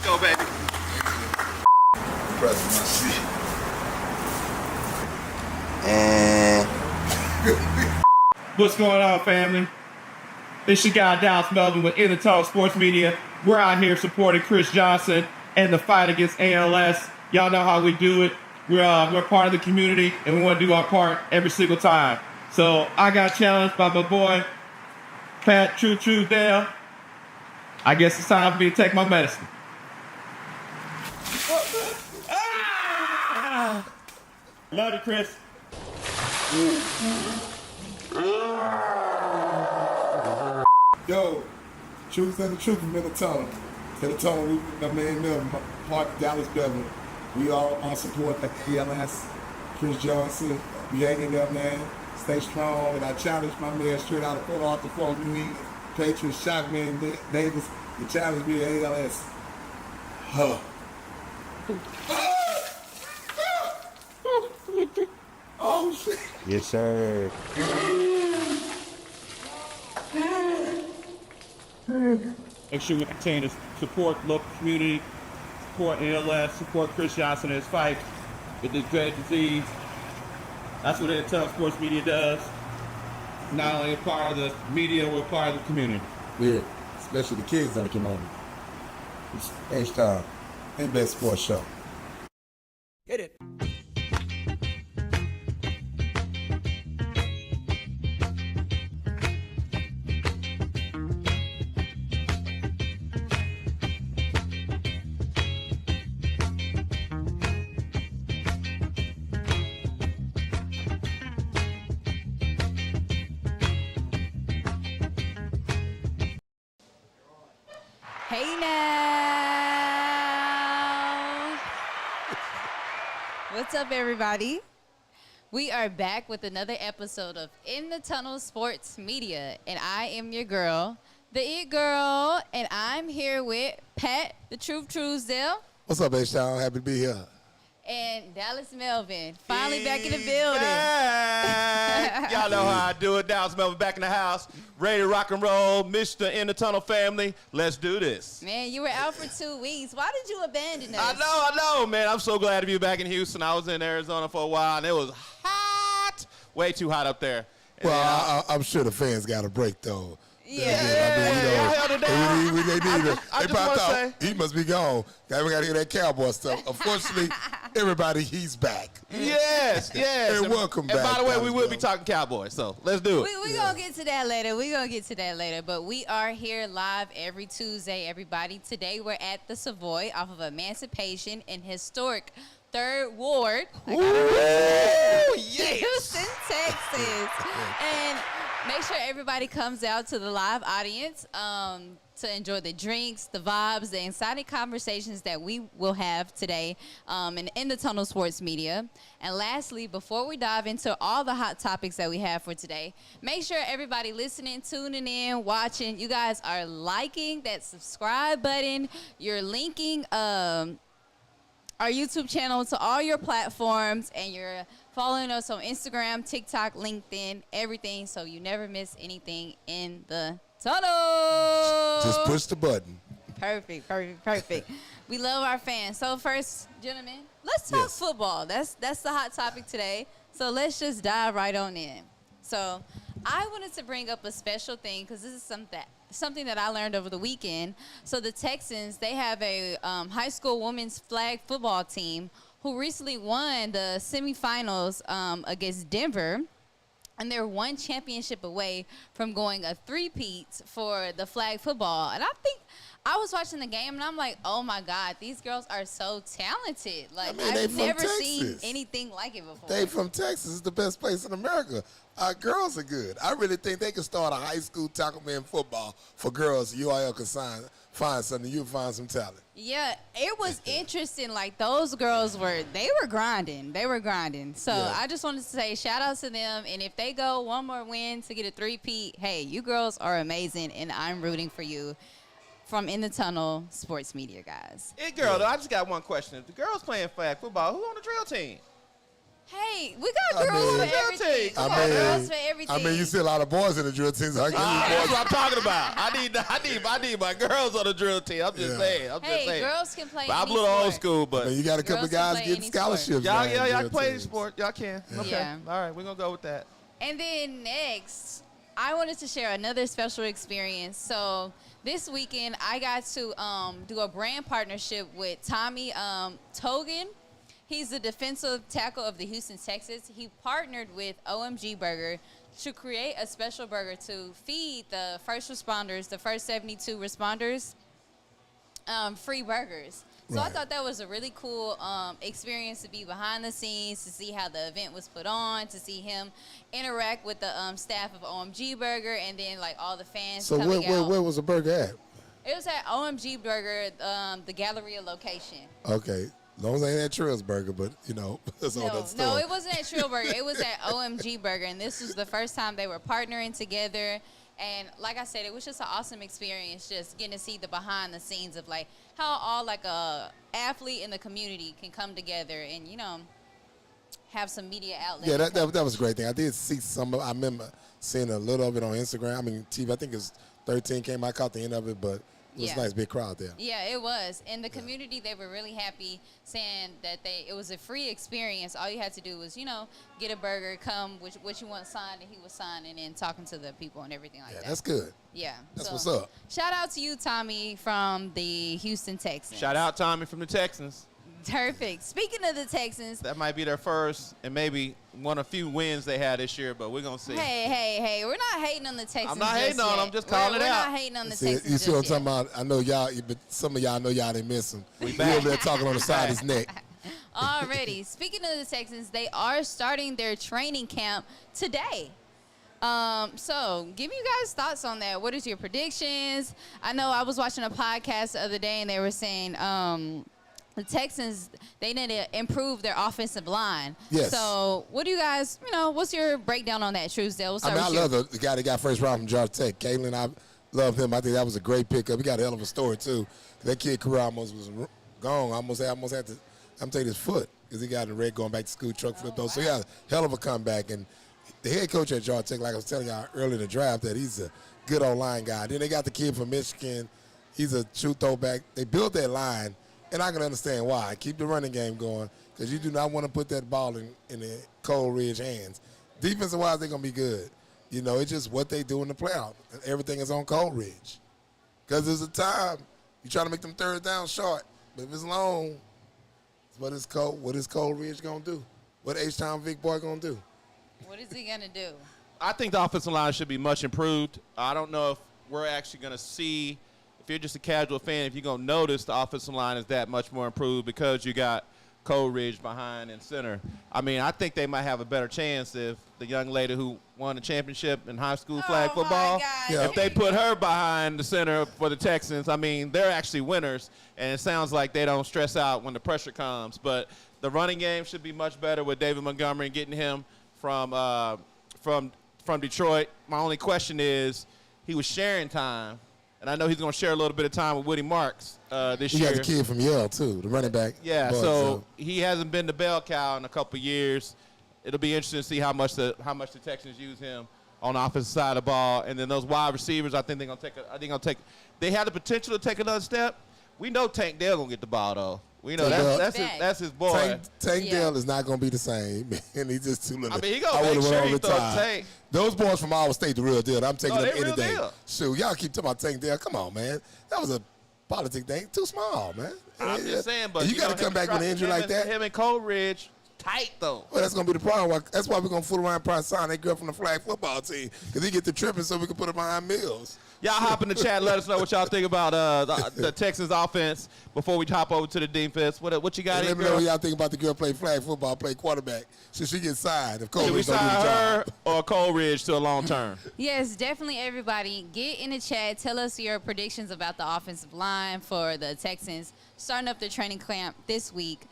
go, baby. Press my seat. And What's going on, family? It's your guy Dallas Melvin with In the Talk Sports Media. We're out here supporting Chris Johnson and the fight against ALS. Y'all know how we do it. We're part of the community, and we want to do our part every single time. So I got challenged by my boy Pat Truesdale. I guess it's time for me to take my medicine. Love you, Chris. Yo, truth and the truth from the tunnel. To the tunnel, we the man Melvin, part of Dallas Beverly. We all support the ALS. Chris Johnson, we hanging up, man. Stay strong, and I challenge my man straight out of Fort Arthur, Fort New England. Patriots, Shockman Davis, the challenge me to ALS. Huh. Oh shit. yes, sir. Make sure we continue to support the local community, support ALS, support Chris Johnson in his fight with this dreaded disease. That's what Intel Sports Media does. Not only a part of the media, we're part of the community. Yeah, especially the kids on the community. It's H-Time, and best sports show. Hit it. Hey now! What's up, everybody? We are back with another episode of In the Tunnel Sports Media, and I am your girl, the It Girl, and I'm here with Pat, the Truth Truesdale, What's up, H-Town? Happy to be here. and Dallas Melvin, finally back in the building. Back. Y'all know how I do it. Dallas Melvin back in the house. Ready to rock and roll. Mr. In the Tunnel family. Let's do this. Man, you were out for 2 weeks. Why did you abandon us? I know, man. I'm so glad to be back in Houston. I was in Arizona for a while, and it was hot. Way too hot up there. And Well, I'm sure the fans got a break, though. y'all held it down. They need it. I They just popped wanna out. He must be gone. Now we got to hear that cowboy stuff. Unfortunately, everybody, he's back. Yes. And welcome back, And by the way, we Dallas will be Melvin. talking Cowboys, so let's do it. We're going to get to that later. But we are here live every Tuesday, everybody. Today we're at the Savoy off of Emancipation in historic 3rd Ward. Houston, Texas. And make sure everybody comes out to the live audience to enjoy the drinks, the vibes, the exciting conversations that we will have today in the Tunnel Sports Media. And lastly, before we dive into all the hot topics that we have for today, make sure everybody listening, tuning in, watching, you guys are liking that subscribe button. You're linking our YouTube channel to all your platforms, and you're following us on Instagram, TikTok, LinkedIn, everything, so you never miss anything in the tunnel. Just push the button. Perfect. We love our fans. So first, gentlemen, let's talk Yes. football. That's the hot topic today. So let's just dive right on in. So I wanted to bring up a special thing because this is something that I learned over the weekend. So the Texans, they have a high school women's flag football team who recently won the semifinals against Denver. And they're one championship away from going a three-peat for the flag football. And I think I was watching the game, and I'm like, oh, my God, these girls are so talented. Like, I mean, they I've from never seen Texas. anything like it before. They from Texas. It's the best place in America. Our girls are good. I really think they could start a high school tackle man football for girls. UIL could find something. You find some talent. Yeah, it was interesting. Like, those girls were grinding. So Yeah. I just wanted to say shout out to them. And if they go one more win to get a three-peat, hey, you girls are amazing, and I'm rooting for you. From In the Tunnel Sports Media, guys. Hey, girl, though, I just got one question. If the girls playing flag football, who on the drill team? Hey, we got girls for everything. We got girls for everything. I mean, you see a lot of boys in the drill team. So I That's what I'm talking about. I need my girls on the drill team. I'm just saying. Hey, girls can play. I'm a little old school, but you got a couple of guys getting scholarships. Y'all can play any sport. Y'all can. Okay. Yeah. All right, we're gonna go with that. And then next, I wanted to share another special experience. So this weekend, I got to do a brand partnership with Tommy Togan. He's the defensive tackle of the Houston Texans. He partnered with OMG Burger to create a special burger to feed the first responders, the first 72 responders, free burgers. So I thought that was a really cool experience to be behind the scenes, to see how the event was put on, to see him interact with the staff of OMG Burger, and then like all the fans coming out. Where was the burger at? It was at OMG Burger, the Galleria location. Okay. As long as it ain't at Trill's Burger, but, that's all that stuff. No, it wasn't at Trill Burger. It was at OMG Burger, and this was the first time they were partnering together. And like I said, it was just an awesome experience, just getting to see the behind the scenes of like how all like a athlete in the community can come together and have some media outlets. Yeah, that was a great thing. I did see I remember seeing a little of it on Instagram. I mean, TV. I think it was 13 came. I caught the end of it, but it was a nice big crowd there. Yeah, it was. In the community, they were really happy, saying that it was a free experience. All you had to do was, get a burger, come, what you want signed, and he was signing and talking to the people and everything like that. Yeah, that's good. Yeah. That's what's up. Shout out to you, Tommy, from the Houston Texans. Shout out Tommy from the Texans. Perfect. Speaking of the Texans. That might be their first and maybe one of few wins they had this year, but we're going to see. Hey. We're not hating on the Texans. I'm not hating on them. I'm just calling it out. We're not hating on the Texans. You see what I'm talking about? I know y'all, but some of y'all know y'all didn't miss him. We over there talking on the side of his neck. Already. Speaking of the Texans, they are starting their training camp today. So give me you guys thoughts on that. What is your predictions? I know I was watching a podcast the other day and they were saying the Texans, they need to improve their offensive line. Yes. So what do you guys, what's your breakdown on that, Truesdale? I love the guy that got first round from Georgia Tech. Caitlin, I love him. I think that was a great pickup. He got a hell of a story, too. That kid career almost was gone. Almost had to amputate his foot because he got in the red going back to school, truck flipped over. So he had a hell of a comeback. And the head coach at Georgia Tech, like I was telling y'all earlier in the draft, that he's a good old line guy. Then they got the kid from Michigan. He's a true throwback. They built that line. And I can understand why. Keep the running game going because you do not want to put that ball in the Cole Ridge hands. Defensive-wise, they're going to be good. It's just what they do in the playoff. And everything is on Cole Ridge. Because there's a time you try to make them third down short. But if it's long, what is Cole Ridge going to do? What H-Town Vic Boy going to do? What is he going to do? I think the offensive line should be much improved. I don't know if we're actually going to see – if you're just a casual fan, if you're going to notice the offensive line is that much more improved because you got Cole Ridge behind and center. I mean, I think they might have a better chance if the young lady who won the championship in high school flag football, if they put her behind the center for the Texans, I mean, they're actually winners, and it sounds like they don't stress out when the pressure comes. But the running game should be much better with David Montgomery and getting him from Detroit. My only question is he was sharing time. And I know he's going to share a little bit of time with Woody Marks this year. He got the kid from Yale, too, the running back. Yeah, so he hasn't been the bell cow in a couple of years. It'll be interesting to see how much the Texans use him on the offensive side of the ball. And then those wide receivers, I think they're going to take they have the potential to take another step. We know Tank Dell going to get the ball, though. We know that's his boy. Tank Dell is not going to be the same, and he's just too little. I mean, he going to make sure he throws Tank. Those boys from Iowa State, the real deal. I'm taking them any day. Deal. Shoot, y'all keep talking about Tank Dell. Come on, man. That was a politic thing. Too small, man. I'm just saying, but you got to come back with an injury like that. Him and Cole Ridge, tight, though. Well, that's going to be the problem. That's why we're going to fool around and probably sign that girl from the flag football team because he get the tripping so we can put her behind Mills. Y'all hop in the chat and let us know what y'all think about the Texans offense before we hop over to the defense. What you got in, let me know what y'all think about the girl play flag football, play quarterback. Should she get signed if Cole Should we Ridge don't do the sign her job? or Cole Ridge to a long term? Yes, definitely everybody. Get in the chat. Tell us your predictions about the offensive line for the Texans starting up their training camp this week.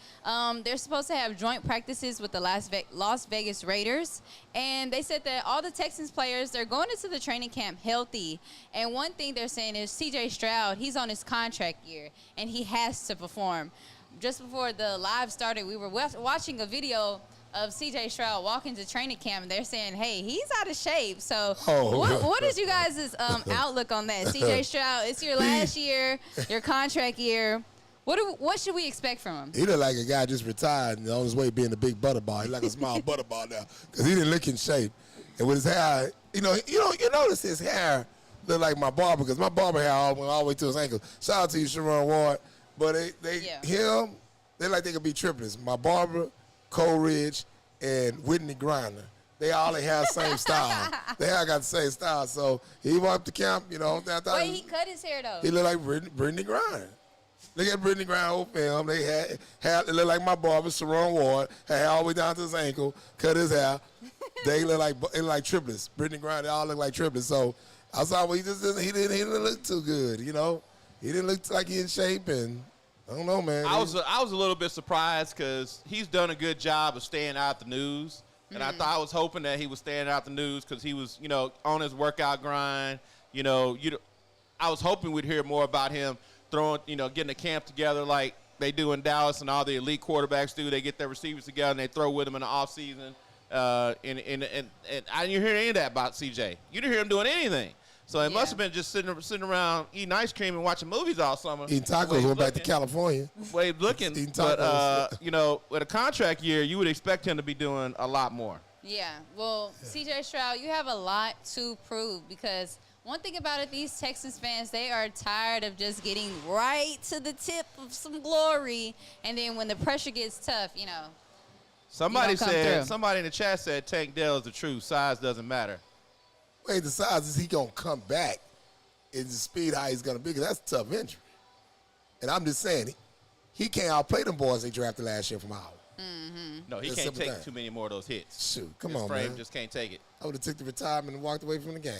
They're supposed to have joint practices with the Las Vegas Raiders. And they said that all the Texans players, they're going into the training camp healthy. And one thing they're saying is C.J. Stroud, he's on his contract year, and he has to perform. Just before the live started, we were watching a video of C.J. Stroud walking to training camp, and they're saying, "Hey, he's out of shape." So, Oh. what is you guys' outlook on that? C.J. Stroud, it's your last year, your contract year. What should we expect from him? He look like a guy just retired and on his way being a big butterball. He like a small butterball now because he didn't look in shape. And with his hair, you notice his hair look like my barber because my barber hair went all the way to his ankles. Shout out to you, Sharon Ward. But they like they could be triplets. My barber, Coleridge, and Whitney Griner. They all have the same style. They all got the same style. So he walked to camp, Wait, he cut his hair though. He looked like Brittany Griner. Look at Brittany Griner old film. They had it looked like my barber, Sharon Ward, had hair all the way down to his ankle, cut his hair. They look like triplets. Brittany Griner, they all look like triplets. So I saw he didn't look too good, He didn't look like he in shape, and I don't know, man. I was a little bit surprised because he's done a good job of staying out the news, and I was hoping that he was staying out the news because he was, on his workout grind. I was hoping we'd hear more about him throwing, getting a camp together like they do in Dallas and all the elite quarterbacks do. They get their receivers together and they throw with them in the offseason. And I didn't hear any of that about CJ. You didn't hear him doing anything. So it must have been just sitting around eating ice cream and watching movies all summer. Eating tacos, went back to California. Way looking. Eating tacos. But, with a contract year, you would expect him to be doing a lot more. Yeah. Well, C.J. Stroud, you have a lot to prove because one thing about it, these Texans fans, they are tired of just getting right to the tip of some glory. And then when the pressure gets tough, Somebody through. in the chat said Tank Dell is the truth. Size doesn't matter. Wait, the size is he going to come back and the speed how he's going to be because that's a tough injury. And I'm just saying, he can't outplay them boys they drafted last year from Iowa. Mm-hmm. No, he can't take too many more of those hits. Shoot, come His on, frame man. just can't take it. I would have took the retirement and walked away from the game.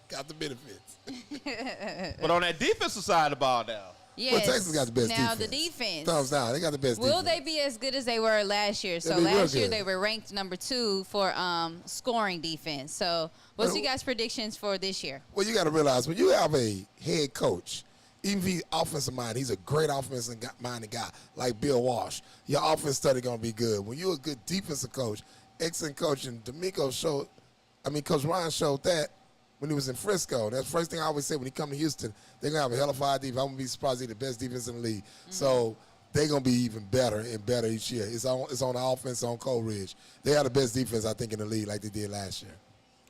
Got the benefits. But on that defensive side of the ball now. Yes. Well, Texas got the best now defense. the defense. Thumbs down. They got the best Will defense. they be as good as they were last year? So They'll be real last year good. they were ranked number 2 for scoring defense. So what's you guys' predictions for this year? Well, you got to realize when you have a head coach, even if he's offensive minded, he's a great offensive minded guy like Bill Walsh. Your offense study going to be good. When you're a good defensive coach, excellent coach, and Coach Ryan showed that when he was in Frisco. That's the first thing I always say when he come to Houston, they're going to have a hell of a high defense. I'm going to be surprised they're the best defense in the league. Mm-hmm. So they're going to be even better and better each year. It's on the offense on Coleridge. They have the best defense, I think, in the league like they did last year.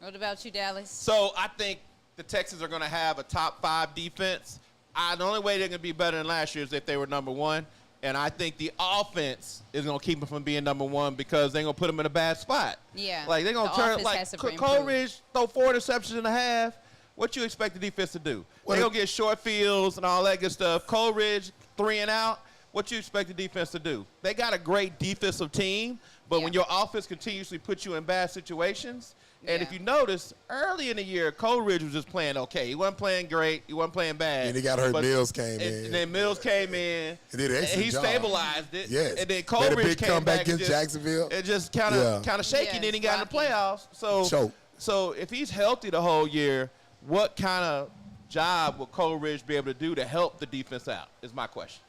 What about you, Dallas? So I think the Texans are going to have a top 5 defense. The only way they're going to be better than last year is if they were number 1. And I think the offense is going to keep them from being number 1 because they're going to put them in a bad spot. Yeah. Like, they're going to turn, like, Coleridge throw 4 interceptions and a half. What you expect the defense to do? They're going to get short fields and all that good stuff. Coleridge, 3 and out. What you expect the defense to do? They got a great defensive team, but when your offense continuously puts you in bad situations, and if you notice, early in the year, Coleridge was just playing okay. He wasn't playing great. He wasn't playing bad. And he got hurt. Mills came in. And then Mills came in. He did an excellent He job. stabilized it. Yes. And then Coleridge made a big came comeback back against Jacksonville. It just kind of shaky. Yes, then he got in the rocky. playoffs. So if he's healthy the whole year, what kind of job will Coleridge be able to do to help the defense out is my question.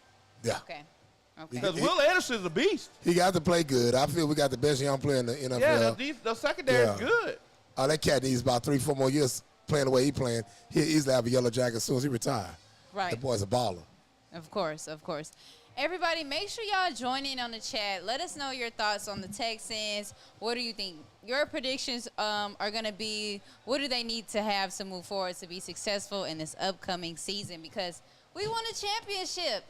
Yeah. Okay. Because Will Anderson's a beast. He got to play good. I feel we got the best young player in the NFL. Yeah, the secondary is good. That cat needs about 3-4 more years playing the way he's playing. He'll easily have a yellow jacket as soon as he retires. Right. That boy's a baller. Of course. Everybody, make sure y'all join in on the chat. Let us know your thoughts on the Texans. What do you think? Your predictions are going to be, what do they need to have to move forward to be successful in this upcoming season? Because we won a championship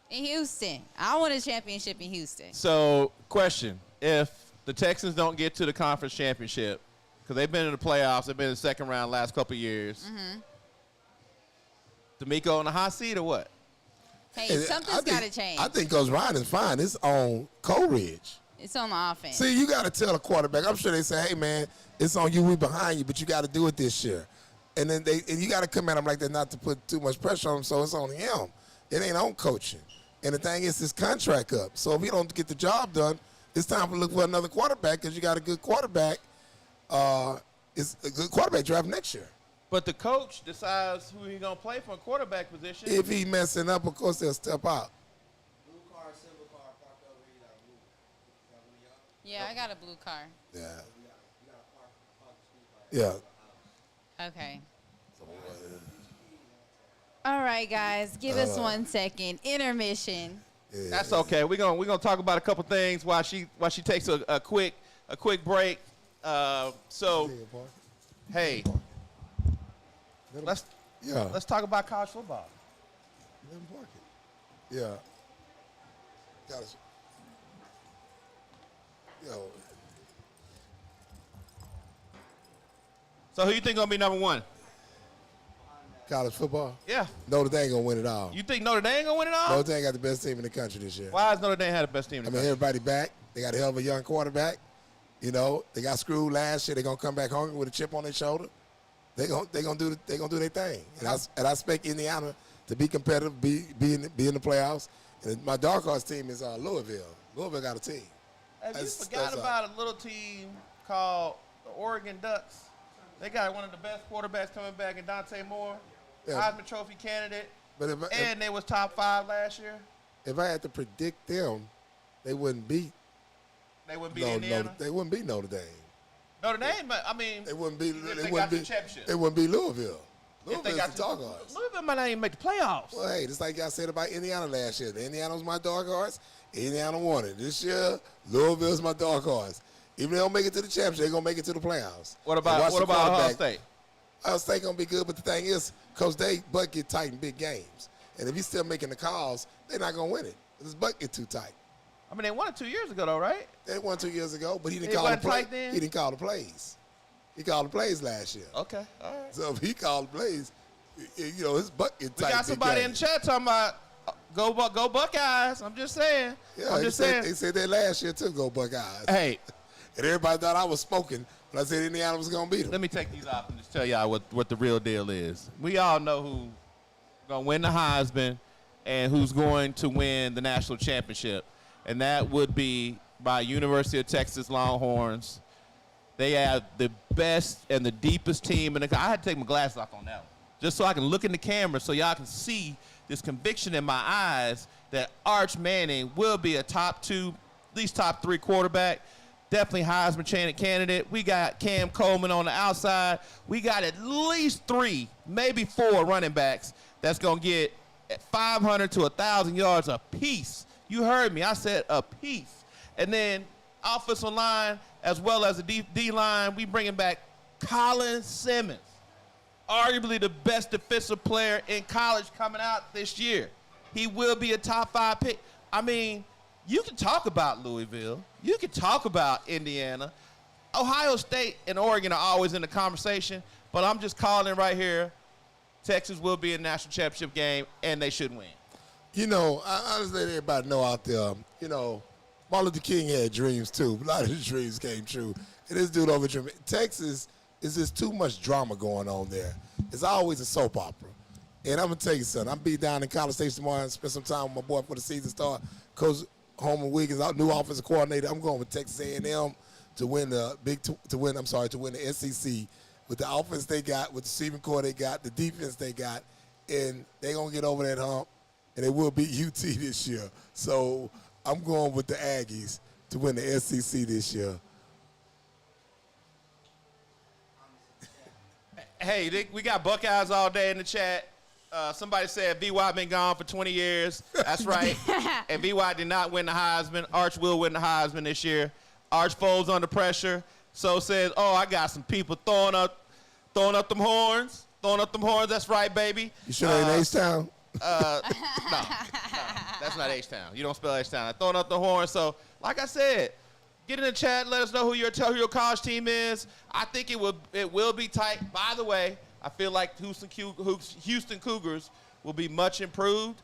in Houston. I won a championship in Houston. So, question. If the Texans don't get to the conference championship, because they've been in the playoffs, they've been in the second round last couple of years, D'Amico on the hot seat or what? Hey, something's got to change. I think Coach Ryan is fine. It's on Coleridge. It's on the offense. See, you got to tell a quarterback. I'm sure they say, hey, man, it's on you. We behind you, but you got to do it this year. And then you got to come at him like that not to put too much pressure on him, so it's on him. It ain't on coaching. And the thing is, his contract up. So if he don't get the job done, it's time to look for another quarterback because you got a good quarterback. It's a good quarterback draft next year. But the coach decides who he's going to play for a quarterback position. If he messing up, of course, they'll step out. Yeah, I got a blue car. Yeah. Yeah. Okay. All right, guys, give us 1 second. Intermission. That's okay. We're gonna talk about a couple things while she takes a quick break. Hey, let's talk about college football. Let him park it. Yeah. Got it. Yo. So who you think gonna be number one? College football? Yeah. Notre Dame gonna win it all. You think Notre Dame gonna win it all? Notre Dame got the best team in the country this year. Why has Notre Dame had the best team in the country? Everybody back. They got a hell of a young quarterback. You know, they got screwed last year. They're gonna come back hungry with a chip on their shoulder. They gonna do their thing. And I expect Indiana to be competitive, be in the playoffs. And my dark horse team is Louisville. Louisville got a team. Have you forgot about a little team called the Oregon Ducks? They got one of the best quarterbacks coming back in Dante Moore, Heisman Trophy candidate, and they was top 5 last year. If I had to predict them, they wouldn't beat. They wouldn't beat Indiana. They wouldn't beat Notre Dame. Notre Dame, but I mean, they wouldn't beat. They wouldn't beat. They wouldn't beat Louisville. Louisville's the dark horse. Louisville might not even make the playoffs. Well, hey, just like y'all said about Indiana last year. Indiana was my dark horse. Indiana won it. This year, Louisville's my dark horse. Even if they don't make it to the championship, they're gonna make it to the playoffs. What about Ohio State? Ohio State gonna be good, but the thing is, Coach Day butt get tight in big games, and if he's still making the calls, they're not gonna win it. His butt get too tight. I mean, they won it 2 years ago, though, right? They won 2 years ago, but he didn't call the plays. He didn't call the plays. He called the plays last year. Okay, all right. So if he called the plays, you know, his butt get tight. We got somebody in the chat talking about go Buckeyes. I'm just saying. Yeah, they said that last year too. Go Buckeyes. Hey. And everybody thought I was smoking when I said Indiana was going to beat them. Let me take these off and just tell y'all what the real deal is. We all know who's going to win the Heisman and who's going to win the national championship, and that would be by University of Texas Longhorns. They have the best and the deepest team. And I had to take my glasses off on that one, just so I can look in the camera so y'all can see this conviction in my eyes that Arch Manning will be a top 2, at least top 3 quarterback. Definitely Heisman candidate. We got Cam Coleman on the outside. We got at least 3, maybe 4 running backs that's going to get 500 to 1,000 yards a piece. You heard me. I said a piece. And then offensive line as well as the D line, we bringing back Colin Simmons, arguably the best defensive player in college coming out this year. He will be a top 5 pick. I mean, you can talk about Louisville. You can talk about Indiana. Ohio State and Oregon are always in the conversation, but I'm just calling right here. Texas will be in the national championship game, and they should win. You know, I just let everybody know out there, you know, Martin Luther King had dreams too. A lot of his dreams came true. And this dude over here, Texas is just too much drama going on there. It's always a soap opera. And I'm going to tell you something. I'm be down in College Station tomorrow and spend some time with my boy for the season start. Coach Homer Wiggins, our new offensive coordinator. I'm going with Texas A&M to win the to win the SEC with the offense they got, with the receiving core they got, the defense they got, and they're going to get over that hump, and they will beat UT this year. So I'm going with the Aggies to win the SEC this year. Hey, we got Buckeyes all day in the chat. Somebody said VY been gone for 20 years. That's right. And VY did not win the Heisman. Arch will win the Heisman this year. Arch folds under pressure. So says, oh, I got some people throwing up them horns. Throwing up them horns. That's right, baby. You sure ain't H-Town? No, that's not H-Town. You don't spell H-Town. Throwing up the horns. So, like I said, get in the chat. Let us know who your college team is. I think it will be tight. By the way, I feel like Houston Cougars will be much improved,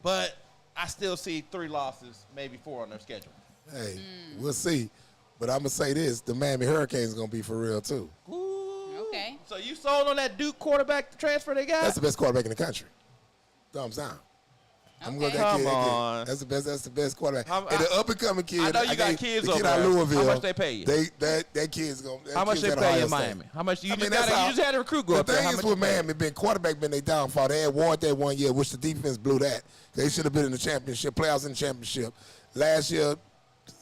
but I still see 3 losses, maybe 4 on their schedule. Hey, we'll see. But I'm going to say this, the Miami Hurricanes are going to be for real, too. Ooh. Okay. So you sold on that Duke quarterback transfer they got? That's the best quarterback in the country. Thumbs down. I'm going to that kid again. That's the best quarterback. And the up-and-coming kid. I know you got kids over there. Louisville. How much they pay you? That kid's going to. How much they pay you in Miami? How much you just had to recruit go up there? The thing is with Miami, quarterback been their downfall. They had Ward that 1 year, which the defense blew that. They should have been in the championship, playoffs in the championship. Last year,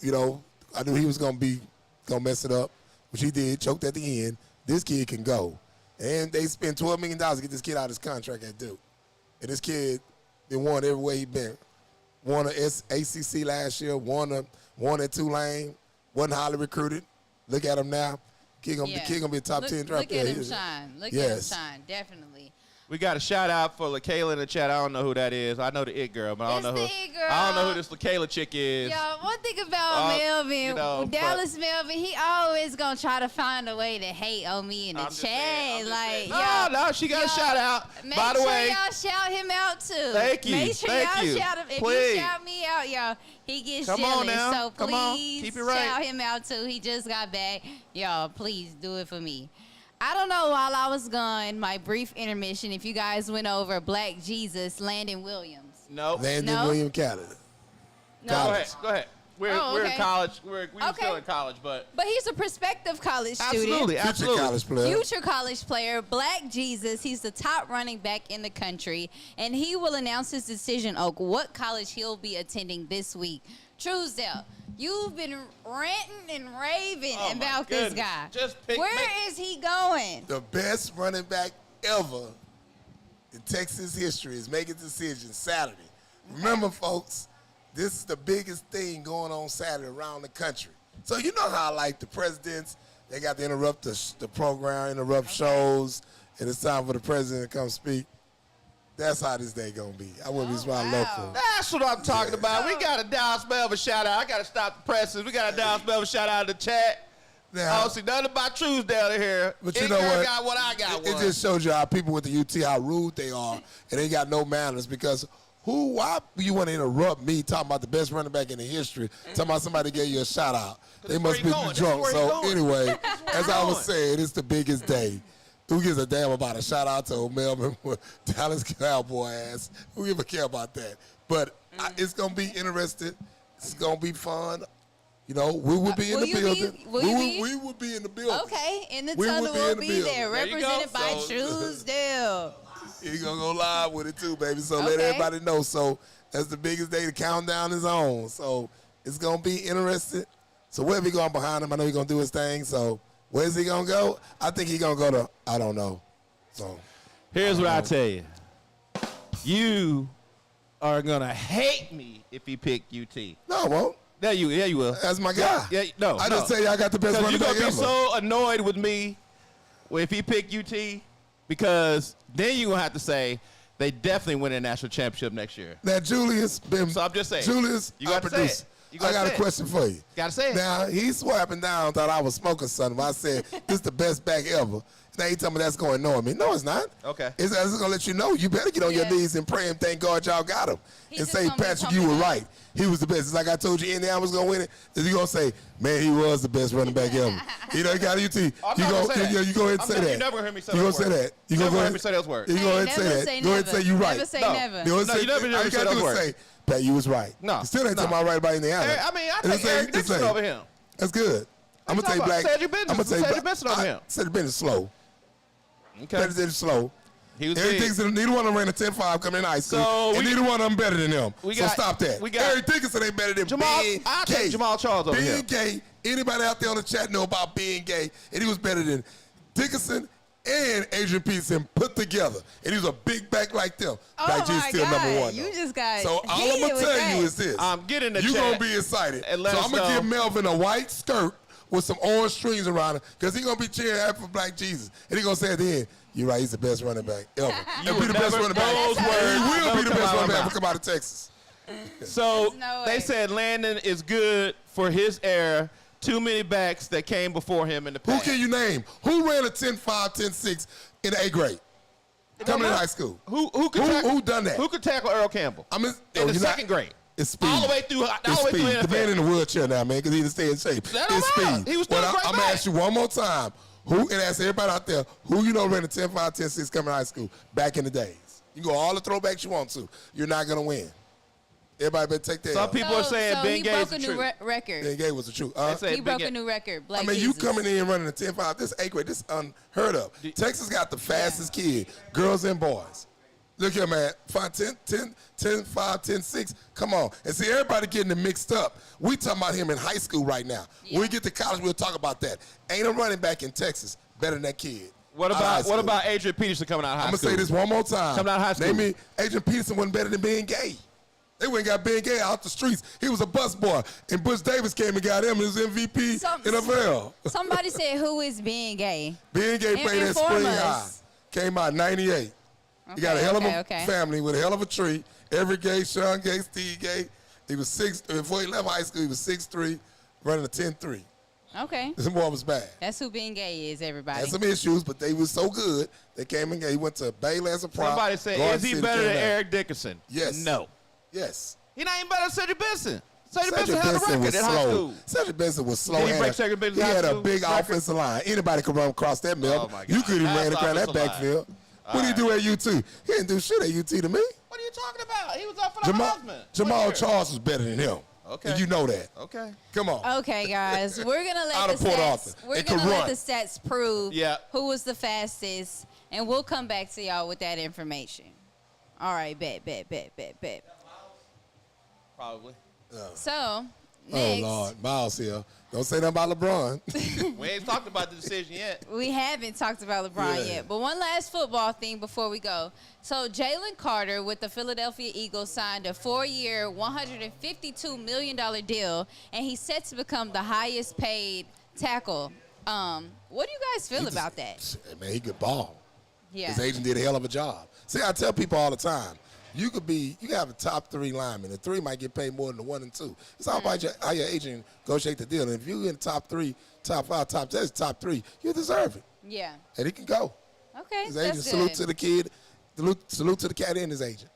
you know, I knew he was gonna mess it up, which he did. Choked at the end. This kid can go, and they spent $12 million to get this kid out of his contract at Duke. And this kid, they won everywhere he been. Won an ACC last year. Won at Tulane. Wasn't highly recruited. Look at him now. Kid gonna be a top 10 draft player. Look at him shine. Look at him shine. Definitely. We got a shout out for LaKayla in the chat. I don't know who that is. I know the it girl, but I don't know who this LaKayla chick is. Yo, one thing about Melvin, you know, Dallas Melvin, he always gonna try to find a way to hate on me in the chat. No, she got a shout out. By the way, y'all shout him out too. Thank you. Make sure y'all shout him. If you shout me out, y'all, he gets Come jealous. on now. So Come on. please Keep it right. shout him out too. He just got back. Y'all, please do it for me. I don't know, while I was gone, my brief intermission, if you guys went over Black Jesus, Landon Williams. No. Landon Williams, Canada. No. Go ahead. We're in college. We're still in college, but he's a prospective college absolutely, student. Future college player. Future college player, Black Jesus. He's the top running back in the country, and he will announce his decision on what college he'll be attending this week. Truesdale, you've been ranting and raving about this guy. Where is he going? The best running back ever in Texas history is making decisions Saturday. Remember, folks, this is the biggest thing going on Saturday around the country. So you know how, like, the presidents, they got to interrupt the program, interrupt shows, and it's time for the president to come speak. That's how this day gonna be. I wouldn't be smart local. That's what I'm talking about. We got a Dallas Melvin shout out. I got to stop the presses. We got a Dallas Melvin shout out in the chat. Now, I don't see nothing about Truesdale in here. But you know what? Got what I got. It just shows you how people with the UT, how rude they are, and they got no manners. Because why you want to interrupt me talking about the best running back in the history, talking about somebody gave you a shout out? They must be drunk. So anyway, as I was saying, it's the biggest day. Who gives a damn about a shout out to Melvin Dallas Cowboy ass? Who give a care about that? But it's gonna be interesting. It's gonna be fun. You know, we will be in the building. We will be in the building. Okay, in the tunnel we'll be there, represented by So- Truesdale. You're gonna go live with it too, baby. So let everybody know. So that's the biggest day. The countdown is on. So it's gonna be interesting. So wherever he going behind him, I know he's gonna do his thing. So where's he gonna go? I think he's gonna go to I don't know. So here's what I tell you. You are gonna hate me if you pick UT. No, I won't. Yeah, you will. That's my guy. Yeah, no. I just say I got the best running back ever. You're gonna be so annoyed with me if he picked UT, because then you're gonna have to say they definitely win a national championship next year. Now Julius been. So I'm just saying. Julius, you got to say it. I got a question for you. Gotta say it. Now, he swiping down, thought I was smoking something. I said, this is the best back ever. Now he tell me that's going to annoy me. No, it's not. Okay. It's going to let you know. You better get on your knees and pray and thank God y'all got him. And say, Patrick, you were right. He was the best. It's like I told you Indiana was going to win it. Then you going to say, man, he was the best running back ever. You know, you got UT. You go ahead and say that. You're never going to hear me say that. You going to say that. You going to hear me say those words. You go ahead and say that. Go ahead and say you right. Never say never. No, you never hear me say those words. Pat, you was right. No. You still ain't talking about right about Indiana. I mean, I take Eric Dixon over him. That's good. I'm going to take Black. Cedric Benson over him. Cedric Benson slow. Okay. Cedric Benson slow. He was Eric Dixon, neither one of them ran a 10-5 coming in high school. And neither one of them better than him. So stop that. Eric Dickinson ain't better than Ben I Gay. take Jamal Charles over here. Ben Gay. Anybody out there on the chat know about Ben Gay? And he was better than Dickinson and Adrian Peterson put together. And he was a big back like them. Oh Black G's still number one. You just got So all I'm going to tell you is this. Get in the chat. You're going to be excited. So I'm going to give Melvin a white skirt with some orange strings around it, because he's going to be cheering happy for Black Jesus. And he's going to say at the end, you're right, he's the best running back ever. He'll be the best running back. He will be the best running back to come out of Texas. So they said Landon is good for his era. Too many backs that came before him in the past. Who can you name? Who ran a 10-5, 10-6 in the 8th grade? Coming in high school. Who done that? Who could tackle Earl Campbell? In the second grade. It's speed. All the way through NFL. The man in the wheelchair now, man, because he didn't stay in shape. It's speed. He was still I'm going to ask you one more time. And ask everybody out there, who you know ran a 10-5, 10-6 coming in high school back in the days? You can go all the throwbacks you want to. You're not going to win. Everybody better take that. Some people are saying Ben Gay is the truth. He broke a new record. Ben Gay was the truth. He broke a new record. Black you Jesus. coming in running a 10-5, this 8th grade, this is unheard of. Texas got the fastest kid, girls and boys. Look here, man. 5, 10, 6. Come on. And see, everybody getting it mixed up. We talking about him in high school right now. Yeah. When we get to college, we'll talk about that. Ain't a running back in Texas better than that kid. What about Adrian Peterson coming out of high school? I'm going to say this one more time. Coming out of high school. Name me, Adrian Peterson wasn't better than Ben Gay. They went and got Ben Gay out the streets. He was a bus boy. And Butch Davis came and got him. He was MVP NFL. Somebody said, who is being gay? Ben Gay played at Spring High. Came out in 98. He got a hell of a family with a hell of a tree. Every Gay, Sean Gay, Steve Gay. He was before he left high school, he was 6'3", running a 10-3. Okay. This boy was bad. That's who being gay is, everybody. Had some issues, but they was so good. They came and he went to Baylor as a prop. Somebody said, Garden is he City better than came out. Eric Dickerson? Yes. No. Yes. He not even better than Cedric Benson. Cedric Cedric Benson had a Benson record was in high slow. school. Cedric Benson was slow. Did he break Cedric Benson's He high had a school big record? offensive line. Anybody could run across that middle. Oh, my God. You couldn't even That's ran across that offensive line. backfield. What did he do at UT? He didn't do shit at UT to me. What are you talking about? He was up for the Heisman. Jamal What year? Charles was better than him. Okay. And you know that. Okay. Come on. Okay, guys, we're gonna Out let of the Port stats. Arthur. We're It gonna could let run. the stats prove Yeah. who was the fastest, and we'll come back to y'all with that information. All right, bet. Probably. So next, Oh, Lord. Miles here. Don't say nothing about LeBron. We ain't talked about the decision yet. we haven't talked about LeBron Yeah. yet, but one last football thing before we go. So Jalen Carter with the Philadelphia Eagles signed a 4-year, $152 million deal, and he's set to become the highest paid tackle. What do you guys feel about that? Man, he could ball. Yeah. His agent did a hell of a job. See, I tell people all the time, you can have a top 3 lineman. The 3 might get paid more than the 1 and 2. It's all about how your agent negotiate the deal. And if you're in the top 3, top 5, top 10, top 3, you deserve it. Yeah. And he can go. Okay. His that's agent, good. salute to the kid, salute to the cat and his agent.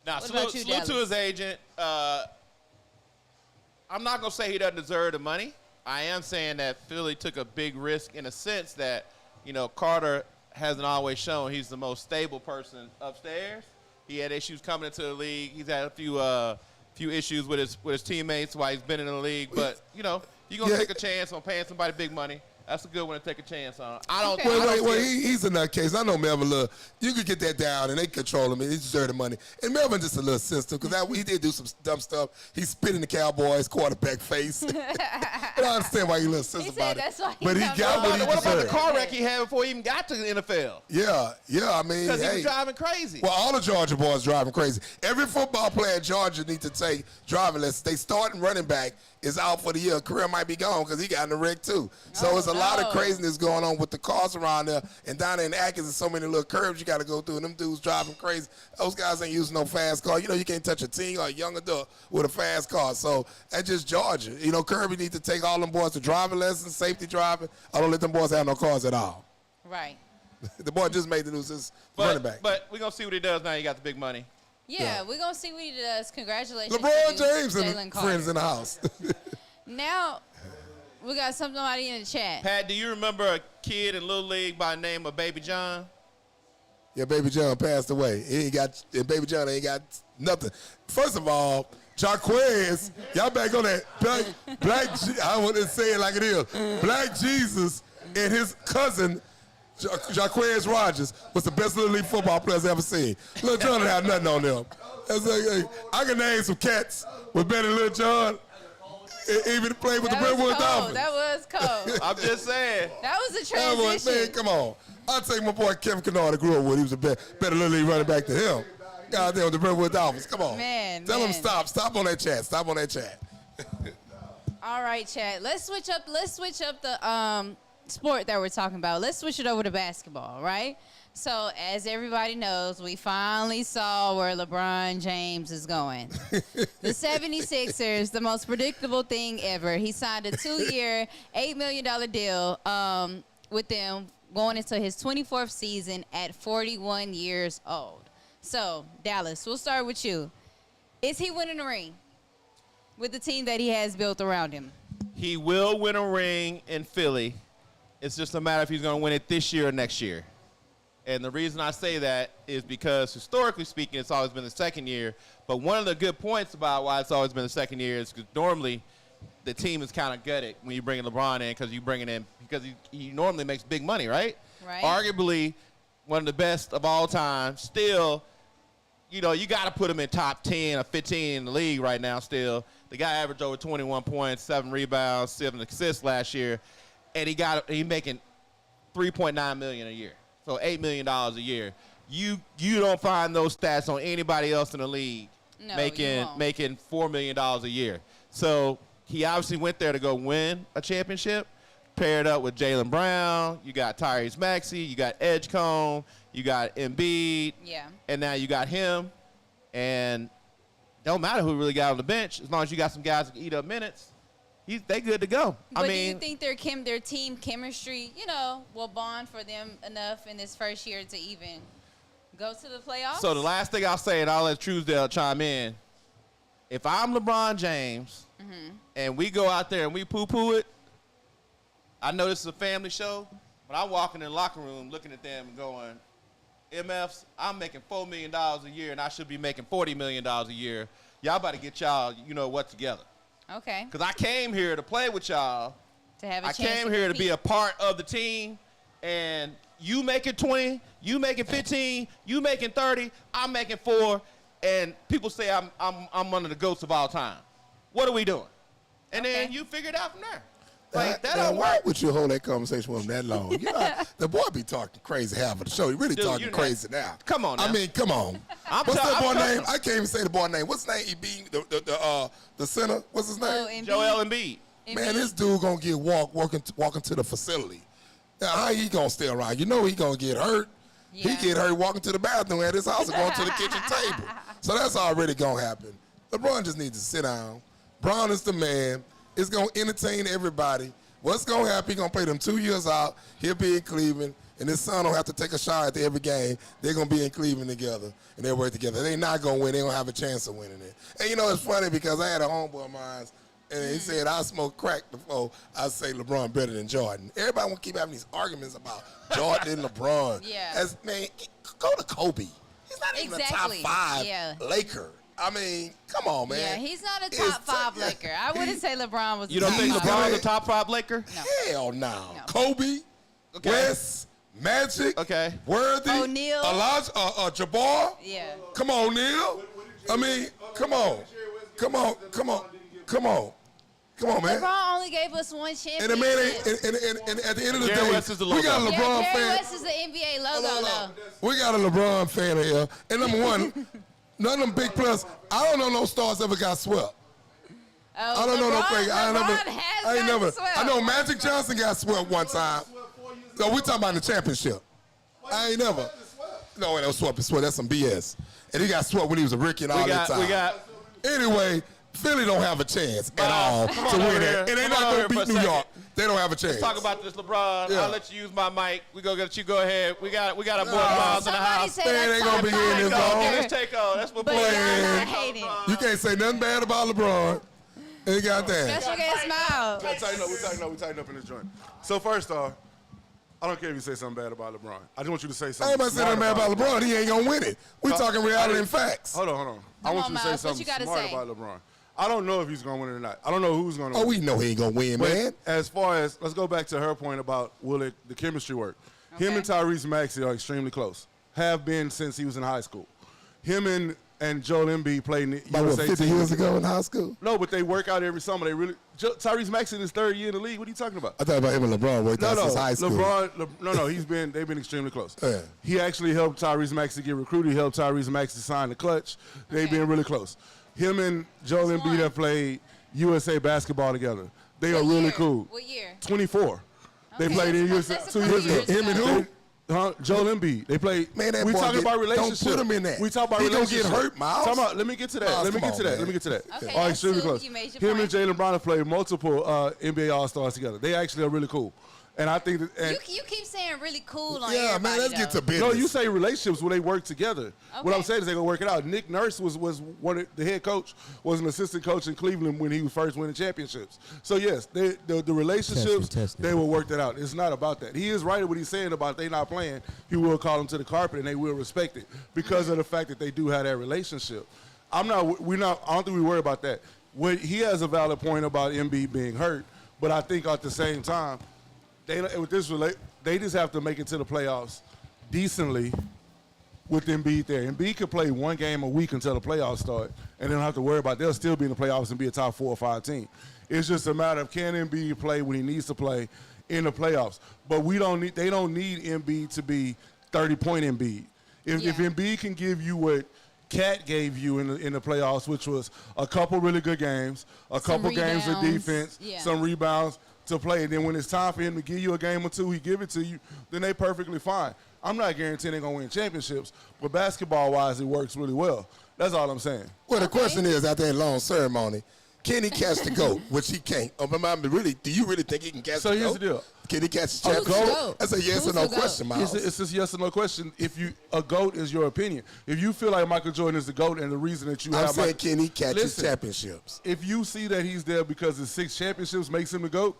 Now, What about salute you, to his agent. I'm not going to say he doesn't deserve the money. I am saying that Philly took a big risk in a sense that, Carter hasn't always shown he's the most stable person upstairs. He had issues coming into the league. He's had a few issues with his teammates while he's been in the league. But, you're going to take a chance on paying somebody big money. That's a good one to take a chance on. I don't Okay. Well, he's a nutcase. I know Melvin Love. You could get that down, and they control him, and he deserve the money. And Melvin just a little sensitive, because he did do some dumb stuff. He spit in the Cowboys' quarterback face. And I understand why he a little sensitive He said about that's it. why he But he jumped got on what it. he What about the deserved. car wreck he had before he even got to the NFL? Yeah, I mean, Because he hey. was driving crazy. Well, all the Georgia boys driving crazy. Every football player in Georgia needs to take driving lessons. They starting running back is out for the year. Career might be gone because he got in the wreck too. So it's a lot of craziness going on with the cars around there. And down there in Atkins, there's so many little curves you got to go through. And them dudes driving crazy. Those guys ain't using no fast car. You can't touch a teen or a young adult with a fast car. So that's just Georgia. Kirby needs to take all them boys to driving lessons, safety driving. I don't let them boys have no cars at all. Right. The boy just made the news as running back. But we're going to see what he does now he got the big money. Yeah, we're going to see what he does. Congratulations LeBron to James Jalen and Carter. friends in the house. Now, we got somebody in the chat. Pat, do you remember a kid in Little League by the name of Baby John? Yeah, Baby John passed away. Baby John ain't got nothing. First of all, Jaquez, y'all back on that I want to say it like it is. Black Jesus and his cousin, Jaquez Rogers, was the best Little League football players I ever seen. Little John didn't have nothing on them. I can name some cats with better than Little John. Even played with the Brentwood Dolphins. That was cold. I'm just saying. That was a That boy, transition. man, come on. I'll take my boy Kevin Kennard I grew up with. He was a better Little League running back than him. God damn, the Brentwood Dolphins. Come on. Tell him stop. Stop on that chat. Stop on that chat. All right, chat. Let's switch up the sport that we're talking about. Let's switch it over to basketball, right? So, as everybody knows, we finally saw where LeBron James is going. The 76ers, the most predictable thing ever. He signed a 2-year, $8 million deal with them going into his 24th season at 41 years old. So, Dallas, we'll start with you. Is he winning a ring with the team that he has built around him? He will win a ring in Philly. It's just a matter if he's going to win it this year or next year. And the reason I say that is because, historically speaking, it's always been the second year. But one of the good points about why it's always been the second year is because normally the team is kind of gutted when you bring LeBron in because he normally makes big money, right? Right. Arguably one of the best of all time. Still, you know, you got to put him in top 10 or 15 in the league right now still. The guy averaged over 21 points, 7 rebounds, 7 assists last year, and he making $3.9 million a year. So $8 million a year. You don't find those stats on anybody else in the league making $4 million a year. So he obviously went there to go win a championship, paired up with Jaylen Brown. You got Tyrese Maxey, you got Edgecombe, you got Embiid, and now you got him. And don't matter who really got on the bench, as long as you got some guys that can eat up minutes, they good to go. But do you think their team chemistry, you know, will bond for them enough in this first year to even go to the playoffs? So the last thing I'll say, and I'll let Truesdale chime in, if I'm LeBron James and we go out there and we poo-poo it, I know this is a family show, but I'm walking in the locker room looking at them and going, MFs, I'm making $4 million a year and I should be making $40 million a year. Y'all better get y'all, you know what, together. Okay. Because I came here to play with y'all. To have a chance I came here to be a part of the team, and you making 20, you making 15, you making 30, I'm making 4, and people say I'm one of the GOATs of all time. What are we doing? And then you figure it out from there. Like, that don't why work. would you hold that conversation with him that long? You know, the boy be talking crazy half of the show. He really talking crazy now. Come on now. I mean, come on. What's that boy name? I can't even say the boy name. What's his name? He beat the center. What's his name? Joel Embiid. Man, this dude gonna get walking to the facility. Now, how he gonna stay around? You know he gonna get hurt. Yeah. He get hurt walking to the bathroom at his house or going to the kitchen table. So that's already gonna happen. LeBron just needs to sit down. Brown is the man. It's gonna entertain everybody. What's gonna happen? He's gonna play them 2 years out. He'll be in Cleveland, and his son don't have to take a shot at every game. They're gonna be in Cleveland together, and they'll work together. They're not gonna win. They don't have a chance of winning it. And you know it's funny because I had a homeboy of mine, and he said I smoked crack before I say LeBron better than Jordan. Everybody want to keep having these arguments about Jordan and LeBron. Yeah. Man, go to Kobe. He's not even a top 5 Laker. I mean, come on, man. Yeah, he's not a top 5 Laker. I wouldn't say LeBron was. You don't think LeBron's a top 5 Laker? No. Hell no. Kobe, West, Magic, Worthy, O'Neal, Elijah, Jabbar. Yeah. Come on, Neil. I mean, come on, man. LeBron only gave us one championship. And the man and at the end of the Jerry day, West is the logo. we got a LeBron Jerry fan. West is the NBA logo, though. We got a LeBron fan here. And number one, none of them big plus. I don't know no stars ever got swept. I don't know no crazy. I know Magic Johnson got swept one time. No, we talking about the championship. I ain't never. No, that was swept. That's some BS. And he got swept when he was a rookie and all that time. Anyway, Philly don't have a chance at all to win it. And they not going to beat New York. They don't have a chance. Let's talk about this, LeBron. I'll let you use my mic. We go get you. Go ahead. We got a boy Miles in the house. Man, ain't gonna be in this long. Let's take on. That's what but y'all not hating. You can't say nothing bad about LeBron. And goddamn. Special guest Miles. We tighten up in this joint. So first off, I don't care if you say something bad about LeBron. I just want you to say I something. ain't about to say nothing bad about LeBron. He ain't gonna win it. We talking reality and facts. Hold on. I want you to say Miles, something what you smart gotta say? about LeBron. I don't know if he's gonna win it or not. I don't know who's gonna win. Oh, we know he ain't gonna win, But man. as far as, let's go back to her point about will the chemistry work. Him and Tyrese Maxey are extremely close. Have been since he was in high school. Him and Joel Embiid played in the About what, USA 50 team. years ago in high school? No, but they work out every summer. They really. Tyrese Maxey in his 3rd year in the league. What are you talking about? I thought about him and LeBron worked out since high school. They've been extremely close. Yeah. He actually helped Tyrese Maxey get recruited. He helped Tyrese Maxey sign the clutch. They've been really close. Him and Joel Embiid have played USA basketball together. They are really cool. What year? 24. They played in USA 2 years ago. Him and who? Joel Embiid. They played. Man, that we boy talking about relationship. Don't put him in that. We talk about he relationship. He gonna get hurt, Miles. Let me get to that. Miles, Let me come get to on, that. man. Let me get to that. Okay, All that's extremely cool. close. You made your Him and point. Jaylen Brown have played multiple NBA All-Stars together. They actually are really cool. And I think that. You keep saying really cool on Yeah, everybody, man, let's get to though. business. No, you say relationships where they work together. What Okay. I'm saying is they're going to work it out. Nick Nurse was one of the head coach, was an assistant coach in Cleveland when he was first winning championships. So, yes, the relationships, they will work that out. It's not about that. He is right in what he's saying about they not playing. He will call them to the carpet, and they will respect it because of the fact that they do have that relationship. I don't think we worry about that. He has a valid point about Embiid being hurt, but I think at the same time, they just have to make it to the playoffs decently with Embiid there. Embiid could play one game a week until the playoffs start, and then don't have to worry about they'll still be in the playoffs and be a top 4 or 5 team. It's just a matter of can Embiid play when he needs to play in the playoffs. But they don't need Embiid to be 30-point Embiid. If Embiid can give you what Cat gave you in the playoffs, which was a couple really good games, a couple games of defense, some rebounds to play, and then when it's time for him to give you a game or two, he give it to you, then they perfectly fine. I'm not guaranteeing they're going to win championships, but basketball-wise, it works really well. That's all I'm saying. Well, the question is, after that long ceremony, can he catch the GOAT, which he can't? Do you really think he can catch the GOAT? So here's the deal. Can he catch the GOAT? That's a yes or no question, Miles. It's just yes or no question. A GOAT is your opinion. If you feel like Michael Jordan is the GOAT and the reason that you have... I'm saying, can he catch his championships? If you see that he's there because his 6 championships makes him the GOAT,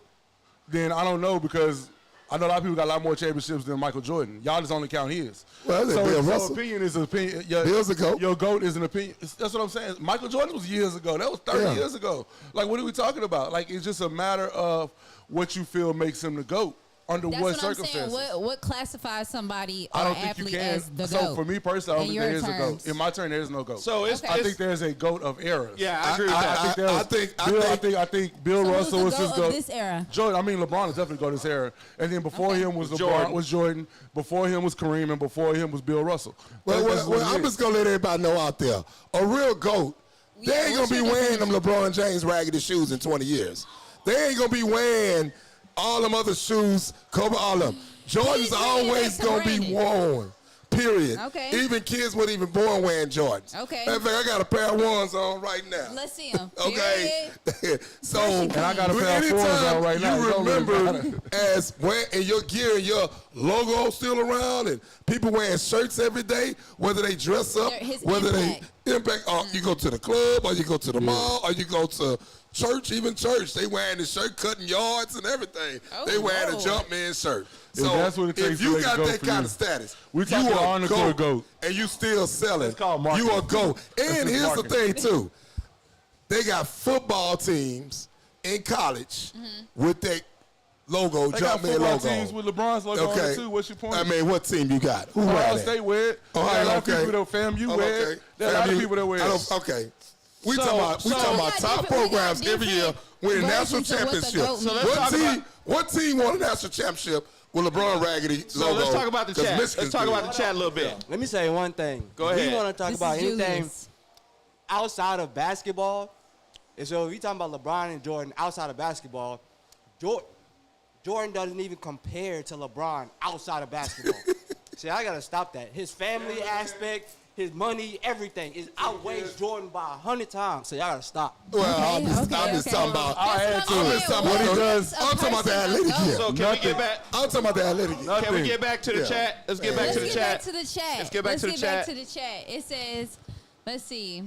then I don't know, because I know a lot of people got a lot more championships than Michael Jordan. Y'all just only count his. Well, Bill Russell. Opinion is an opinion. Bill's a GOAT. Your GOAT is an opinion. That's what I'm saying. Michael Jordan was years ago. That was 30 years ago. Like, what are we talking about? Like, it's just a matter of what you feel makes him the GOAT. Under That's what what circumstances? I'm saying. What classifies somebody or I don't think athlete you can. as the So GOAT? for me personally, I don't think there is a terms. GOAT. In my turn, there is no GOAT. So I think there's a GOAT of eras. Yeah, I agree with that. I think Bill Russell was his GOAT GOAT. of this era? Jordan. I mean, LeBron is definitely GOAT of this era. And then before him was LeBron, was Jordan. Before him was Kareem, and before him was Bill Russell. Well, I'm just gonna let everybody know out there, a real GOAT, they ain't gonna be wearing them LeBron James raggedy shoes in 20 years. They ain't gonna be wearing all them other shoes, Kobe, all them. Jordan's always going to be worn, period. Okay. Even kids weren't even born wearing Jordans. Okay. Matter of fact, I got a pair of ones on right now. Let's see them. Okay. So, and I got a pair of fours on right now. You remember as and your gear and your logo still around, and people wearing shirts every day, whether they dress up, whether they impact, or you go to the club, or you go to the mall, or you go to church, even church, they wearing the shirt, cutting yards and everything. They wearing a Jumpman shirt. So that's what it takes if you to got go that for kind you. of status, We talking you a GOAT, and you still selling. It's called marketing. You a GOAT. That's And just here's marketing. the thing too, they got football teams in college with their logo, They got Jumpman football logo. teams with LeBron's logo on it too. What's your point? I mean, what team you got? Who Ohio wear that? State wear it. There are a lot of people that FAMU wear it. There are a lot of people that wear it. Okay. We talking about top programs every year winning national championships. What team won a national championship with LeBron raggedy logo? So let's talk about the chat. Michigan Let's talk did. about the chat a little bit. Let me say one thing. Go If ahead. we want to talk This about is anything Julius. outside of basketball, and so if you're talking about LeBron and Jordan outside of basketball, Jordan doesn't even compare to LeBron outside of basketball. See, I got to stop that. His family aspect, his money, everything is outweighs Jordan by 100 times. So y'all got to stop. Well, I'm just talking about. I'll add to it. What he does. I'm talking about the athletic gear. So can we get back? I'm talking about the athletic gear. Can we get back to the chat? Let's get back to the chat. Let's get back to the chat. It says, let's see.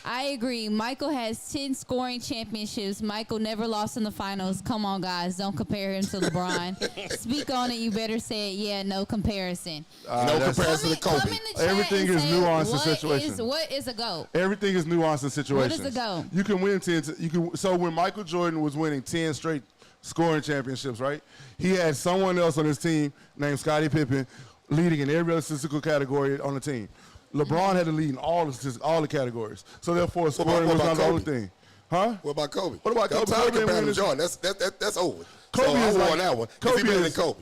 I agree. Michael has 10 scoring championships. Michael never lost in the finals. Come on, guys. Don't compare him to LeBron. Speak on it. You better say it. Yeah, no comparison. No comparison to Kobe. Come in the chat Everything and is say, nuanced and situation. What is a GOAT? Everything is nuanced in situations. What is a GOAT? You can win 10. So when Michael Jordan was winning 10 straight scoring championships, right? He had someone else on his team named Scottie Pippen leading in every other statistical category on the team. LeBron had to lead in all the categories. So therefore, scoring was not the only thing. Huh? What about Kobe? What about Kobe? I'm tired of Kobe comparing to is- Jordan. That's over. Kobe so I is won like- that one. Kobe Is he better than is- Kobe?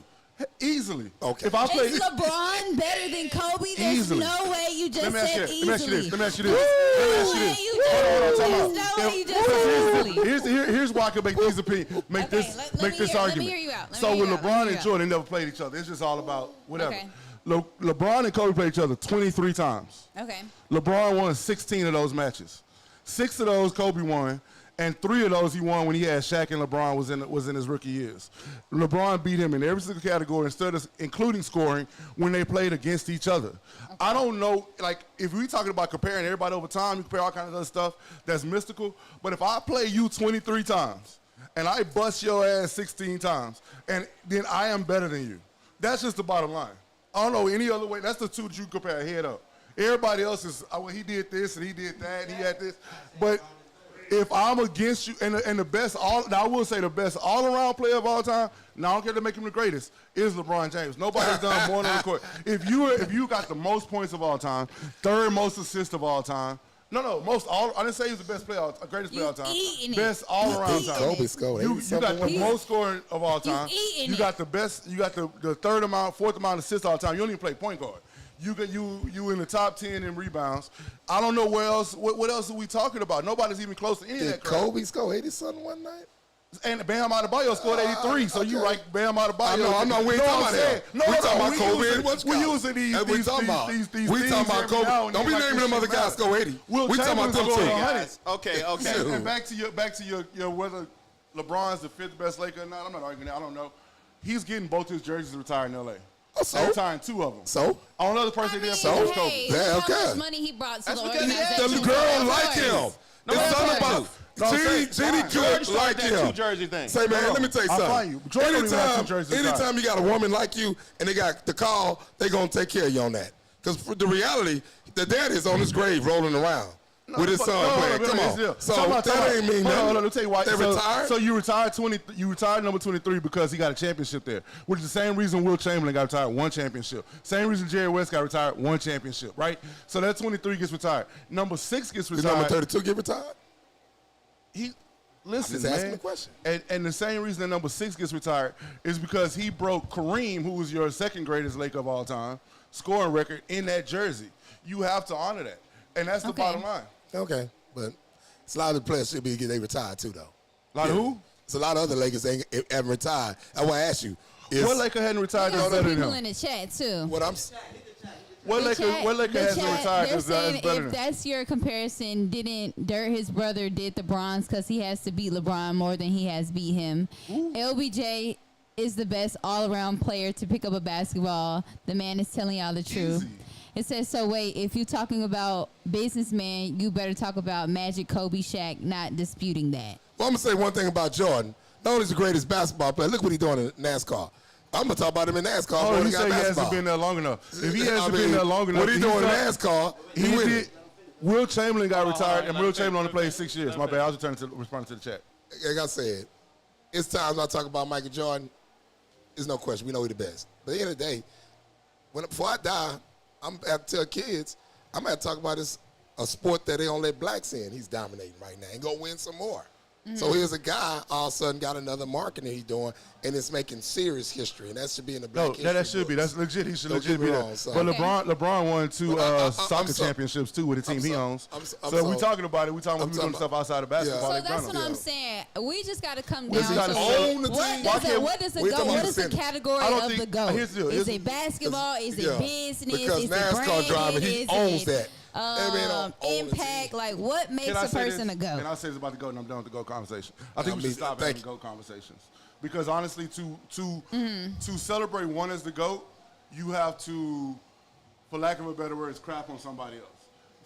Easily. Okay. If I play, Is LeBron better than Kobe? There's Easily. no way you just Let me ask said you this. easily. Let me ask you this. Let me ask you this. There's Time no out. way you just said easily. Here's why I can make these opinions, make Okay, this let make me this hear- let me argument. hear you out. Let me So hear with you out. Let me LeBron hear and you out. Jordan never played each other. It's just all about whatever. Okay. LeBron and Kobe played each other 23 times. Okay. LeBron won 16 of those matches. 6 of those Kobe won, and 3 of those he won when he had Shaq and LeBron was in his rookie years. LeBron beat him in every single category, including scoring, when they played against each other. Okay. I don't know, like, if we talking about comparing everybody over time, you compare all kinds of other stuff that's mystical, but if I play you 23 times, and I bust your ass 16 times, and then I am better than you. That's just the bottom line. I don't know any other way. That's the two that you compare head up. Everybody else is, well, he did this and he did that and he had this. But if I'm against you, and the best now I will say the best all-around player of all time. Now I don't care to make him the greatest. Is LeBron James. Nobody's done more on the court. If you got the most points of all time, third most assists of all time. No, I didn't say he was the best player, greatest player of all time. Best all-around time. Kobe scored. You got the most scoring of all time. You got the best. You got the third amount, fourth amount of assists all time. You don't even play point guard. You in the top 10 in rebounds. I don't know where else. What else are we talking about? Nobody's even close to any of that. Kobe score 80-something one night? And Bam Adebayo scored 83. So you right, Bam Adebayo. I'm not. We ain't talking about that. We talking about Kobe. We using these talking about Kobe. Don't be naming them other guys score 80. We talking about them too. Okay. And back to your whether LeBron's the fifth best Laker or not. I'm not arguing that. I don't know. He's getting both his jerseys retired in L.A. So? Retiring two of them. So? On another person, Hey, Kobe. Yeah, how okay. much money he brought to the because organization? The girl like him. It's not about. Jenny could like him. Two jersey thing. Say, man, let me tell you something. Anytime you got a woman like you and they got the call, they going to take care of you on that. Because the reality, the dad is on his grave rolling around with his son playing. Come on. So that ain't mean nothing. Let me tell you why. They retired? So you retired number 23 because he got a championship there, which is the same reason Will Chamberlain got retired, one championship. Same reason Jerry West got retired, one championship, right? So that 23 gets retired. Number 6 gets retired. Did number 32 get retired? Listen, I'm just asking man. the question. And the same reason that number 6 gets retired is because he broke Kareem, who was your second greatest Laker of all time, scoring record in that jersey. You have to honor that. And that's the bottom line. Okay. But it's a lot of the players should be they retired too, though. A lot of who? It's a lot of other Lakers haven't retired. That's why I asked you. What Laker hadn't retired that's better than people him? in the chat, too. What Laker hasn't retired that's better than him? If that's your comparison, didn't Dirt, his brother, did the bronze because he has to beat LeBron more than he has beat him. LBJ is the best all-around player to pick up a basketball. The man is telling y'all the truth. Easy. It says, so wait, if you're talking about businessman, you better talk about Magic, Kobe, Shaq, not disputing that. Well, I'm going to say one thing about Jordan. Not only is he the greatest basketball player, look what he's doing in NASCAR. I'm going to talk about him in NASCAR. Oh, he said he hasn't been there long enough. If he hasn't been there long enough. What he doing in NASCAR, he did. Will Chamberlain got retired, and Will Chamberlain only played 6 years. My bad, I was responding to the chat. Like I said, it's times I talk about Michael Jordan, there's no question. We know he's the best. But at the end of the day, before I die, I'm going to have to tell kids, I'm going to talk about a sport that they don't let blacks in. He's dominating right now and going to win some more. Mm-hmm. So here's a guy all of a sudden got another marketing he's doing, and it's making serious history, and that should be in the black history that should books. be. That's legit. He should Don't legit get be me there. wrong, son. But Okay. LeBron won 2 soccer championships, too, with the team he owns. So we talking about it. We talking about doing stuff outside of basketball. So that's what I'm saying. We just got to come We down gotta to own the team. what does the category of the GOAT? Here's the deal. Is it basketball? Is it business? Because is NASCAR it branding? driving, he owns that. Impact, like what makes a person a GOAT? And I'll say this about the GOAT, and I'm done with the GOAT conversation. I think we should stop having GOAT conversations. Because honestly, to celebrate one as the GOAT, you have to, for lack of a better word, crap on somebody else.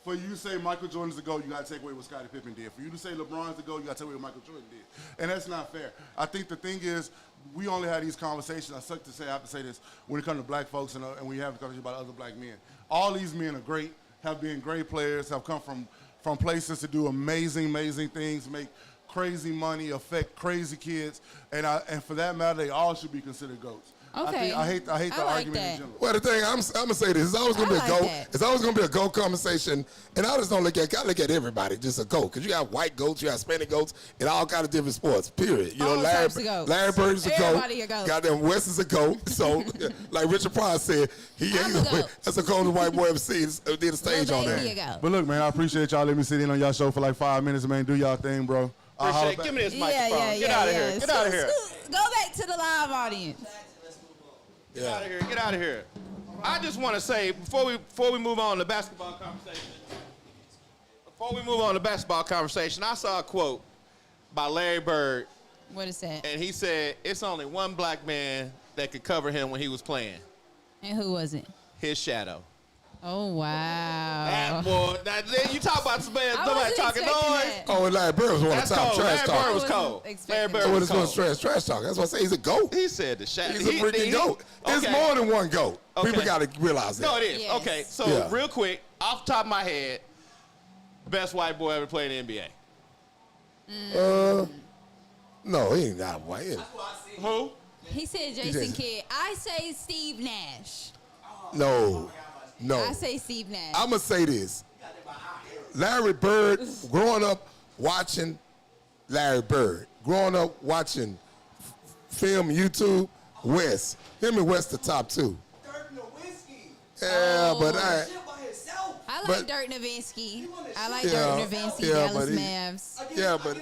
For you to say Michael Jordan's the GOAT, you got to take away what Scottie Pippen did. For you to say LeBron's the GOAT, you got to take away what Michael Jordan did. And that's not fair. I think the thing is, we only have these conversations. I have to say this, when it comes to black folks and we have conversations about other black men. All these men are great, have been great players, have come from places to do amazing things, make crazy money, affect crazy kids, and for that matter, they all should be considered GOATs. Okay. I hate the like argument that. in general. Well, the thing I'm gonna say this: it's always gonna be a GOAT. It's always gonna be a GOAT conversation, and I just don't look at. I look at everybody just a GOAT because you got white goats, you got Hispanic goats, in all kind of different sports. Period. You know, All types of goats. Larry Bird is a Everybody a goat. Goddamn West is a GOAT. So, like Richard Pryor said, I'm a goat. that's the coldest white boy ever seen. Did a stage Lil on Baby that. a GOAT. But look, man, I appreciate y'all letting me sit in on y'all show for like 5 minutes, man. Do y'all thing, bro. Appreciate it. Give me this microphone. Get out of here. Get out of here. Go back to the live audience. Get out of here. Get out of here. I just want to say, before we move on to basketball conversation, I saw a quote by Larry Bird, What is that? and he said, it's only one black man that could cover him when he was playing. And who was it? His shadow. Oh, wow. That boy. You talk about somebody talking noise. That. Oh, and Larry Bird was one of That's the top cold. trash Larry Bird talkers. was cold. Wasn't Larry expecting Bird So was it's one cold. trash talk. That's why I say he's a GOAT. He said the shadow. He's a freaking GOAT. It's more than one GOAT. Okay. People got to realize that. No, it is. Yes. Okay, so real quick, off the top of my head, best white boy ever played in the NBA. No, he ain't that white. Who? He said Jason Kidd. I say Steve Nash. No. I say Steve Nash. I'm going to say this. Larry Bird, growing up watching Larry Bird, growing up watching film, YouTube, West. Him and West the top two. Dirk Nowitzki. Yeah, but I like Dirk Nowitzki. I like Yeah, Dirk Nowitzki, yeah, Dallas but he- Mavs. Yeah, but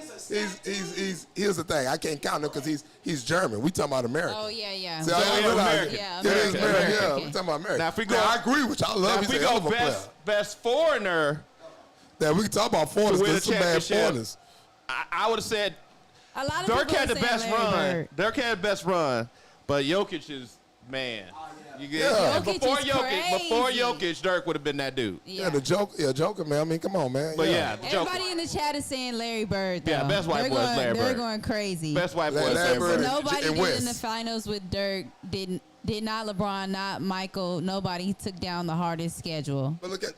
here's the thing. I can't count him because he's German. We talking about American. Oh, yeah. See, I didn't realize American. it. Yeah, Yeah, it's American. American. Yeah, American. we talking about American. Now, if we go- I agree with you. I Now, love if he's we a hell go of a player. best foreigner, Now, we can talk about foreigners To win because a some bad championship. foreigners. I would have said A lot of Dirk people had are the saying best Larry run. Bird. Dirk had the best run, but Jokic is man. You get Yeah. Jokic before is Before crazy. Jokic, Dirk would have been that dude. Yeah, the Joker, man. I mean, come on, man. But yeah, the Joker. Everybody in the chat is saying Larry Bird, though. Yeah, best white they're boy is going, Larry They're Bird. going crazy. Best white boy is Larry Larry Bird. Bird. Nobody and did in the West. finals with Dirk. Did not LeBron, not Michael. Nobody took down the hardest schedule. But look at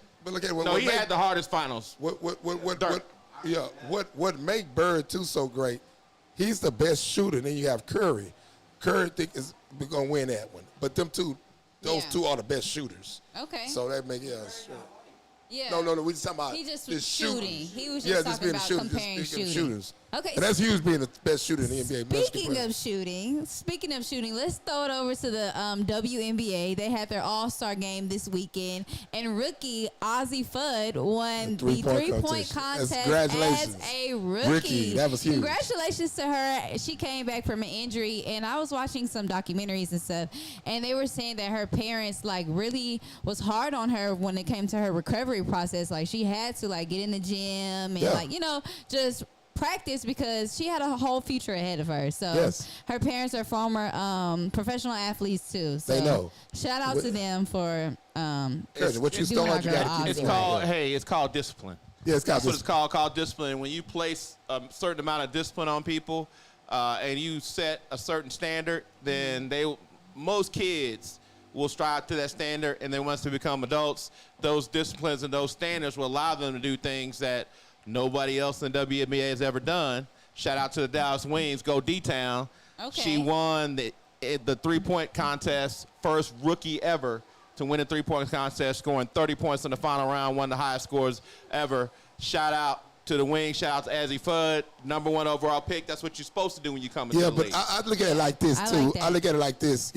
what No, he make, had the hardest finals. what make Bird too so great. He's the best shooter. Then you have Curry. Curry think is gonna win that one. But those Yeah. two are the best shooters. Okay. So that make sure. Yeah. No. We just talking about He just the was shooting. He was just yeah, talking being about shooters, comparing just being shooting. shooters. Okay. And that's huge being the best shooter in the NBA. Speaking of shooting, let's throw it over to the WNBA. They had their All-Star game this weekend, and rookie Ozzie Fudd won the three-point contest Congratulations. as a rookie. That was huge. Congratulations to her. She came back from an injury, and I was watching some documentaries and stuff, and they were saying that her parents really was hard on her when it came to her recovery process. Like, she had to get in the gym and just practice because she had a whole future ahead of her. So Yes. her parents are former professional athletes too. So They know. shout out to them for What you doing start, our you girl got to keep Ozzie. It's it. called discipline. Yeah, it's got That's what this. it's called discipline. When you place a certain amount of discipline on people and you set a certain standard, then most kids will strive to that standard, and then once they become adults, those disciplines and those standards will allow them to do things that nobody else in WNBA has ever done. Shout out to the Dallas Wings, go D-Town. Okay. She won the three-point contest, first rookie ever to win a three-point contest, scoring 30 points in the final round, one of the highest scores ever. Shout out to the Wings. Shout out to Ozzie Fudd, #1 overall pick. That's what you're supposed to do when you come into the But league. I look at it like this, I too. like that. I look at it like this.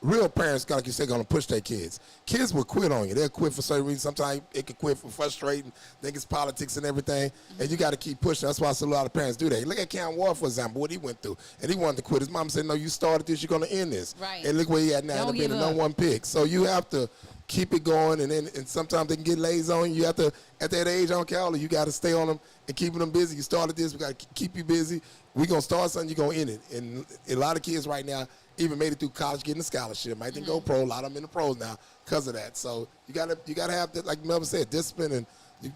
Real parents, like you say, going to push their kids. Kids will quit on you. They'll quit for certain reasons. Sometimes it can quit for frustrating, think it's politics and everything, and you got to keep pushing. That's why I see a lot of parents do that. Look at Cam Ward, for example, what he went through. And he wanted to quit. His mom said, no, you started this, you're going to end this. Right. And look where he at now. Don't End up being the give up. #1 pick. So you have to keep it going, and sometimes they can get lazy on you. You have to, at that age, I don't care, you got to stay on them and keeping them busy. You started this, we got to keep you busy. We're going to start something, you're going to end it. And a lot of kids right now even made it through college getting a scholarship. Might didn't go pro. A lot of them in the pros now because of that. So you gotta have that, like Melvin said, discipline, and you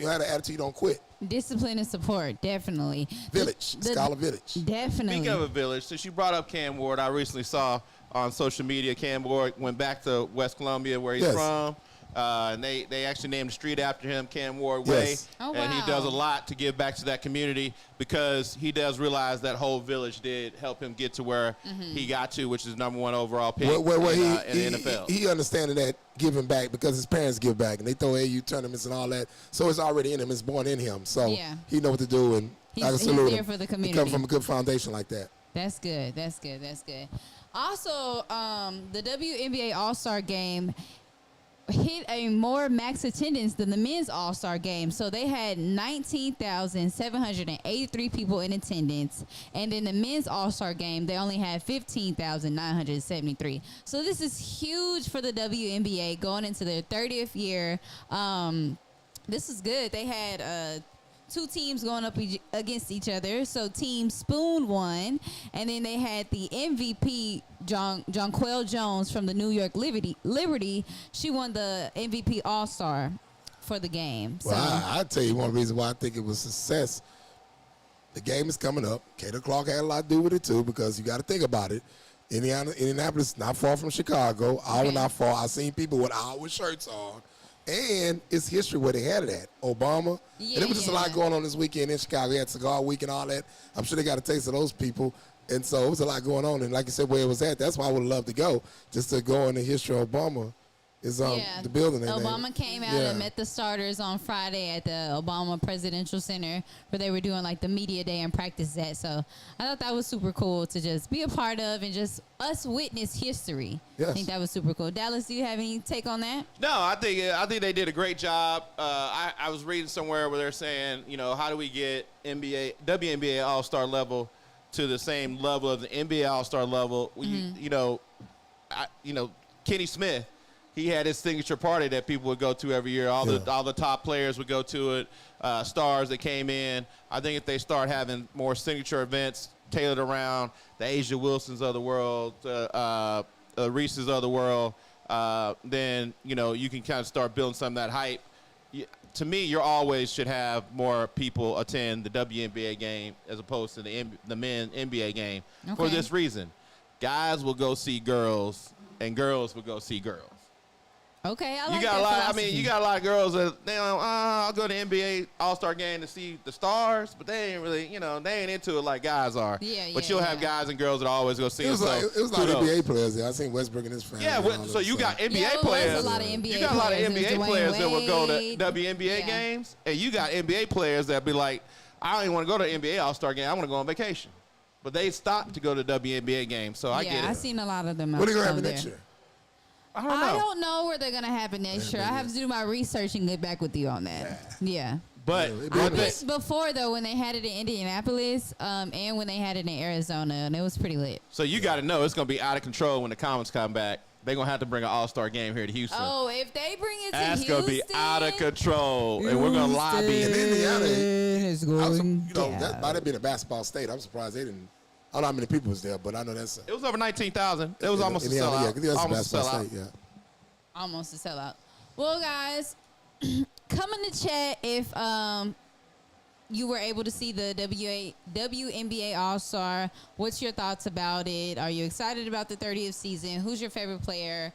have the attitude, you don't quit. discipline and support, definitely. Village, Scholar Village. Definitely. Speaking of a village, since you brought up Cam Ward, I recently saw on social media Cam Ward went back to West Columbia, where he's Yes. from. And they actually named the street after him, Cam Ward Way. Yes. Oh, And he wow. does a lot to give back to that community because he does realize that whole village did help him get to where he got to, which is #1 overall pick in the NFL. He understanding that giving back because his parents give back and they throw AU tournaments and all that. So it's already in him. It's born in him. So Yeah. he know what to do, and I can He's salute there him. for the He community. come from a good foundation like that. That's good. That's good. That's good. Also, the WNBA All-Star Game hit a more max attendance than the men's All-Star Game. So they had 19,783 people in attendance. And in the men's All-Star Game, they only had 15,973. So this is huge for the WNBA going into their 30th year. This is good. They had 2 teams going up against each other. So Team Spoon won, and then they had the MVP, Jonquel Jones from the New York Liberty. She won the MVP All-Star for the game. So Well, I tell you one reason why I think it was a success. The game is coming up. Kato Clark had a lot to do with it too, because you got to think about it. Indianapolis not far from Chicago. Our not far. I've seen people with our shirts on And it's history where they had it at. Obama. Yeah, and there was just a lot going on this weekend in Chicago. They had Cigar Week and all that. I'm sure they got a taste of those people. And so it was a lot going on. And like you said, where it was at, that's why I would love to go, just to go in the history of Obama. Is the building. Obama came out and met the starters on Friday at the Obama Presidential Center where they were doing like the media day and practice at. So I thought that was super cool to just be a part of and just us witness history. Yes. I think that was super cool. Dallas, do you have any take on that? No, I think they did a great job. I was reading somewhere where they're saying, how do we get WNBA All-Star level to the same level of the NBA All-Star level? Kenny Smith. He had his signature party that people would go to every year. All the top players would go to it. Stars that came in. I think if they start having more signature events tailored around the Asia Wilsons of the world, Reese's of the world, then you can kind of start building some of that hype. To me, you always should have more people attend the WNBA game as opposed to the men NBA game for this reason. Guys will go see girls, and girls will go see girls. Okay, I like you got that a lot. philosophy. You got a lot of girls that I'll go to the NBA All-Star game to see the stars, but they ain't really, they ain't into it like guys are. But you'll have guys and girls that always go see it. It was like NBA players there. I seen Westbrook and his family. Yeah, so you got NBA players. A lot of NBA you got a lot of NBA players that will go to Wade. WNBA games, and you got NBA players that be like, I don't even want to go to the NBA All-Star game. I want to go on vacation. But they stopped to go to the WNBA game, so I get it. Yeah, I seen a lot of them. What are they gonna have next year? I don't know where they're gonna happen next year. I have to do my research and get back with you on that. Yeah. But I missed before though when they had it in Indianapolis, and when they had it in Arizona, and it was pretty lit. So you got to know it's gonna be out of control when the Comets come back. They're gonna have to bring an All-Star game here to Houston. Oh, if they bring it to that's Houston, gonna be out of control, and we're gonna lobby. In Indiana, going that might have been a basketball state. I'm surprised they didn't. I don't know how many people was there, but I know that's. It was over 19,000. It was almost a sellout. Yeah, almost a sellout. State, yeah. Almost a sellout. Well, guys, come in the chat if you were able to see the WNBA All-Star. What's your thoughts about it? Are you excited about the 30th season? Who's your favorite player?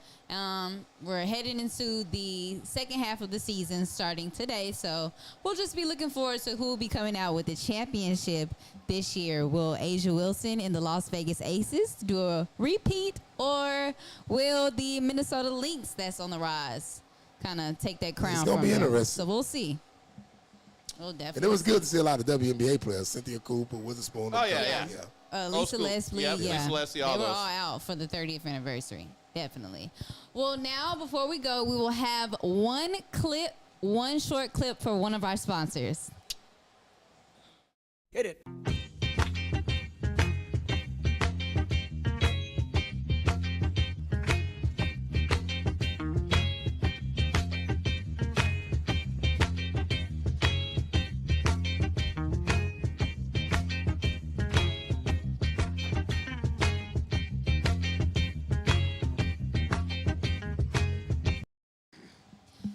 We're heading into the second half of the season starting today, so we'll just be looking forward to who will be coming out with the championship this year. Will Asia Wilson and the Las Vegas Aces do a repeat, or will the Minnesota Lynx that's on the rise kind of take that crown? It's going to be interesting. So we'll see. We'll definitely. And it was good to see a lot of WNBA players. Cynthia Cooper, Witherspoon. Oh, yeah. Lisa Leslie, Lisa Leslie, all they were those. all out for the 30th anniversary. Definitely. Well, now before we go, we will have one short clip for one of our sponsors. Hit it.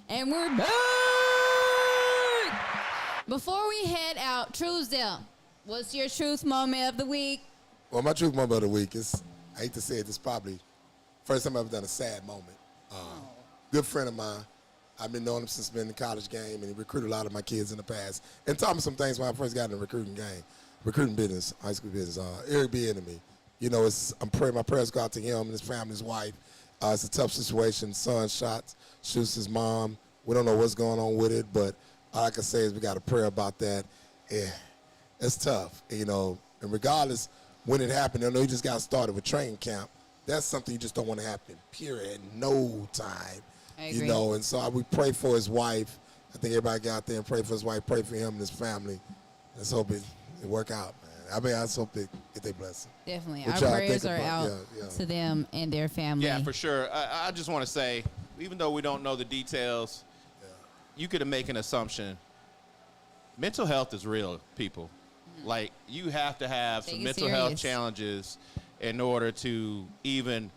And we're back! Before we head out, Truesdale, what's your truth moment of the week? Well, my truth moment of the week is, I hate to say it, this is probably first time I've ever done a sad moment. Good friend of mine. I've been knowing him since been in the college game, and he recruited a lot of my kids in the past. And taught me some things when I first got in the recruiting business, high school business. Eric Bieniemy. My prayers go out to him and his family, his wife. It's a tough situation. Son shoots his mom. We don't know what's going on with it, but all I can say is we got to pray about that. Yeah, it's tough, and regardless when it happened, I know he just got started with training camp. That's something you just don't want to happen, period. No time, I agree. And so we pray for his wife. I think everybody got out there and pray for his wife, pray for him and his family. Let's hope it work out, man. I just hope they get their blessing. Definitely. What Our y'all prayers think are about- out to them and their family. Yeah, for sure. I just want to say, even though we don't know the details, you could make an assumption. Mental health is real, people. Like, you have to have some mental health challenges in order to even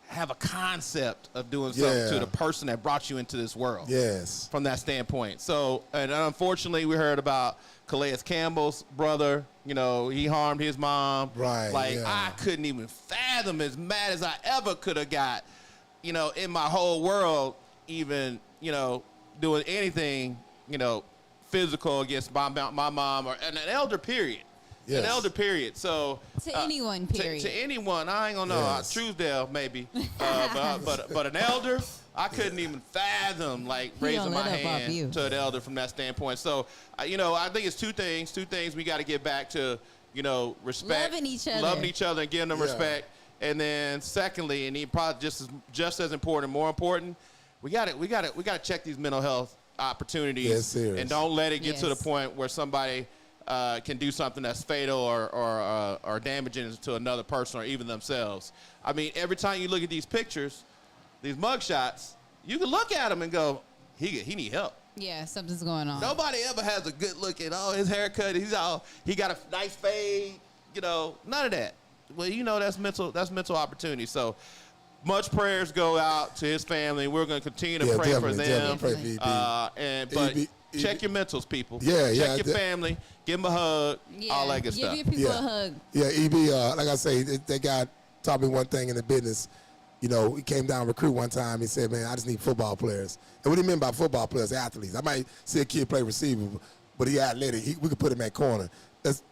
have a concept of doing something to the person that brought you into this world. Yes. From that standpoint. So, and unfortunately, we heard about Calais Campbell's brother. He harmed his mom. Right. I couldn't even fathom as mad as I ever could have got, in my whole world, even, doing anything, physical against my mom or an elder. Period. Yes. An elder. Period. So To anyone, period. To anyone, I ain't gonna know. Yes. Truesdale maybe, but an elder, I couldn't even fathom raising my hand to an elder from that standpoint. So, I think it's two things. Two things we got to get back to, respect, loving each other, and giving them respect. And then secondly, and probably just as important, more important, we got to check these mental health opportunities, and don't let it get to the point where somebody can do something that's fatal or damaging to another person or even themselves. I mean, every time you look at these pictures, these mug shots, you can look at them and go, he need help. Yeah, something's going on. Nobody ever has a good look at, his haircut, he got a nice fade, none of that. Well, that's mental opportunity. So much prayers go out to his family. We're going to continue to pray for them. But check your mentals, people. Check your family. Give them a hug. All that good stuff. Give your people a hug. Yeah, EB, like I say, they taught me one thing in the business. He came down recruit one time. He said, man, I just need football players. And what do you mean by football players? Athletes. I might see a kid play receiver, but he athletic. We could put him at corner. That's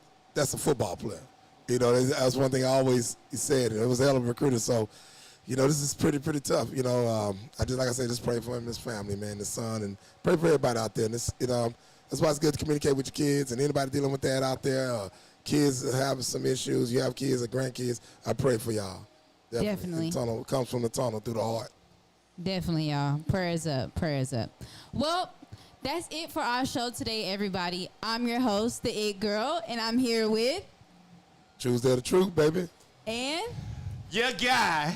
a football player. That's one thing I always said. It was a hell of a recruiter. So, this is pretty tough. I just pray for him and his family, man, his son, and pray for everybody out there. And this, that's why it's good to communicate with your kids and anybody dealing with that out there. Kids having some issues. You have kids or grandkids. I pray for y'all. Definitely. The tunnel comes from the tunnel through the heart. Definitely, y'all. Prayers up. Prayers up. Well, that's it for our show today, everybody. I'm your host, the It Girl, and I'm here with Tuesday the Truth, baby. And your guy,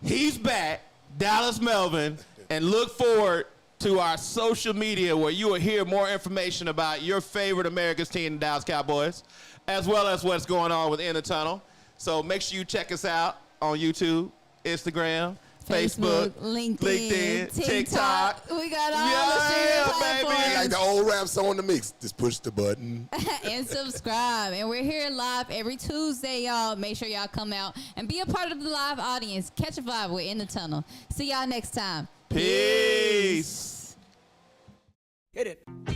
he's back, Dallas Melvin, and look forward to our social media where you will hear more information about your favorite America's team, the Dallas Cowboys, as well as what's going on within the tunnel. So make sure you check us out on YouTube, Instagram, Facebook, LinkedIn, TikTok. We got all the streaming platforms. Like the old rap song, The Mix. Just push the button. And subscribe. And we're here live every Tuesday, y'all. Make sure y'all come out and be a part of the live audience. Catch a vibe. We're in the tunnel. See y'all next time. Peace. Hit it.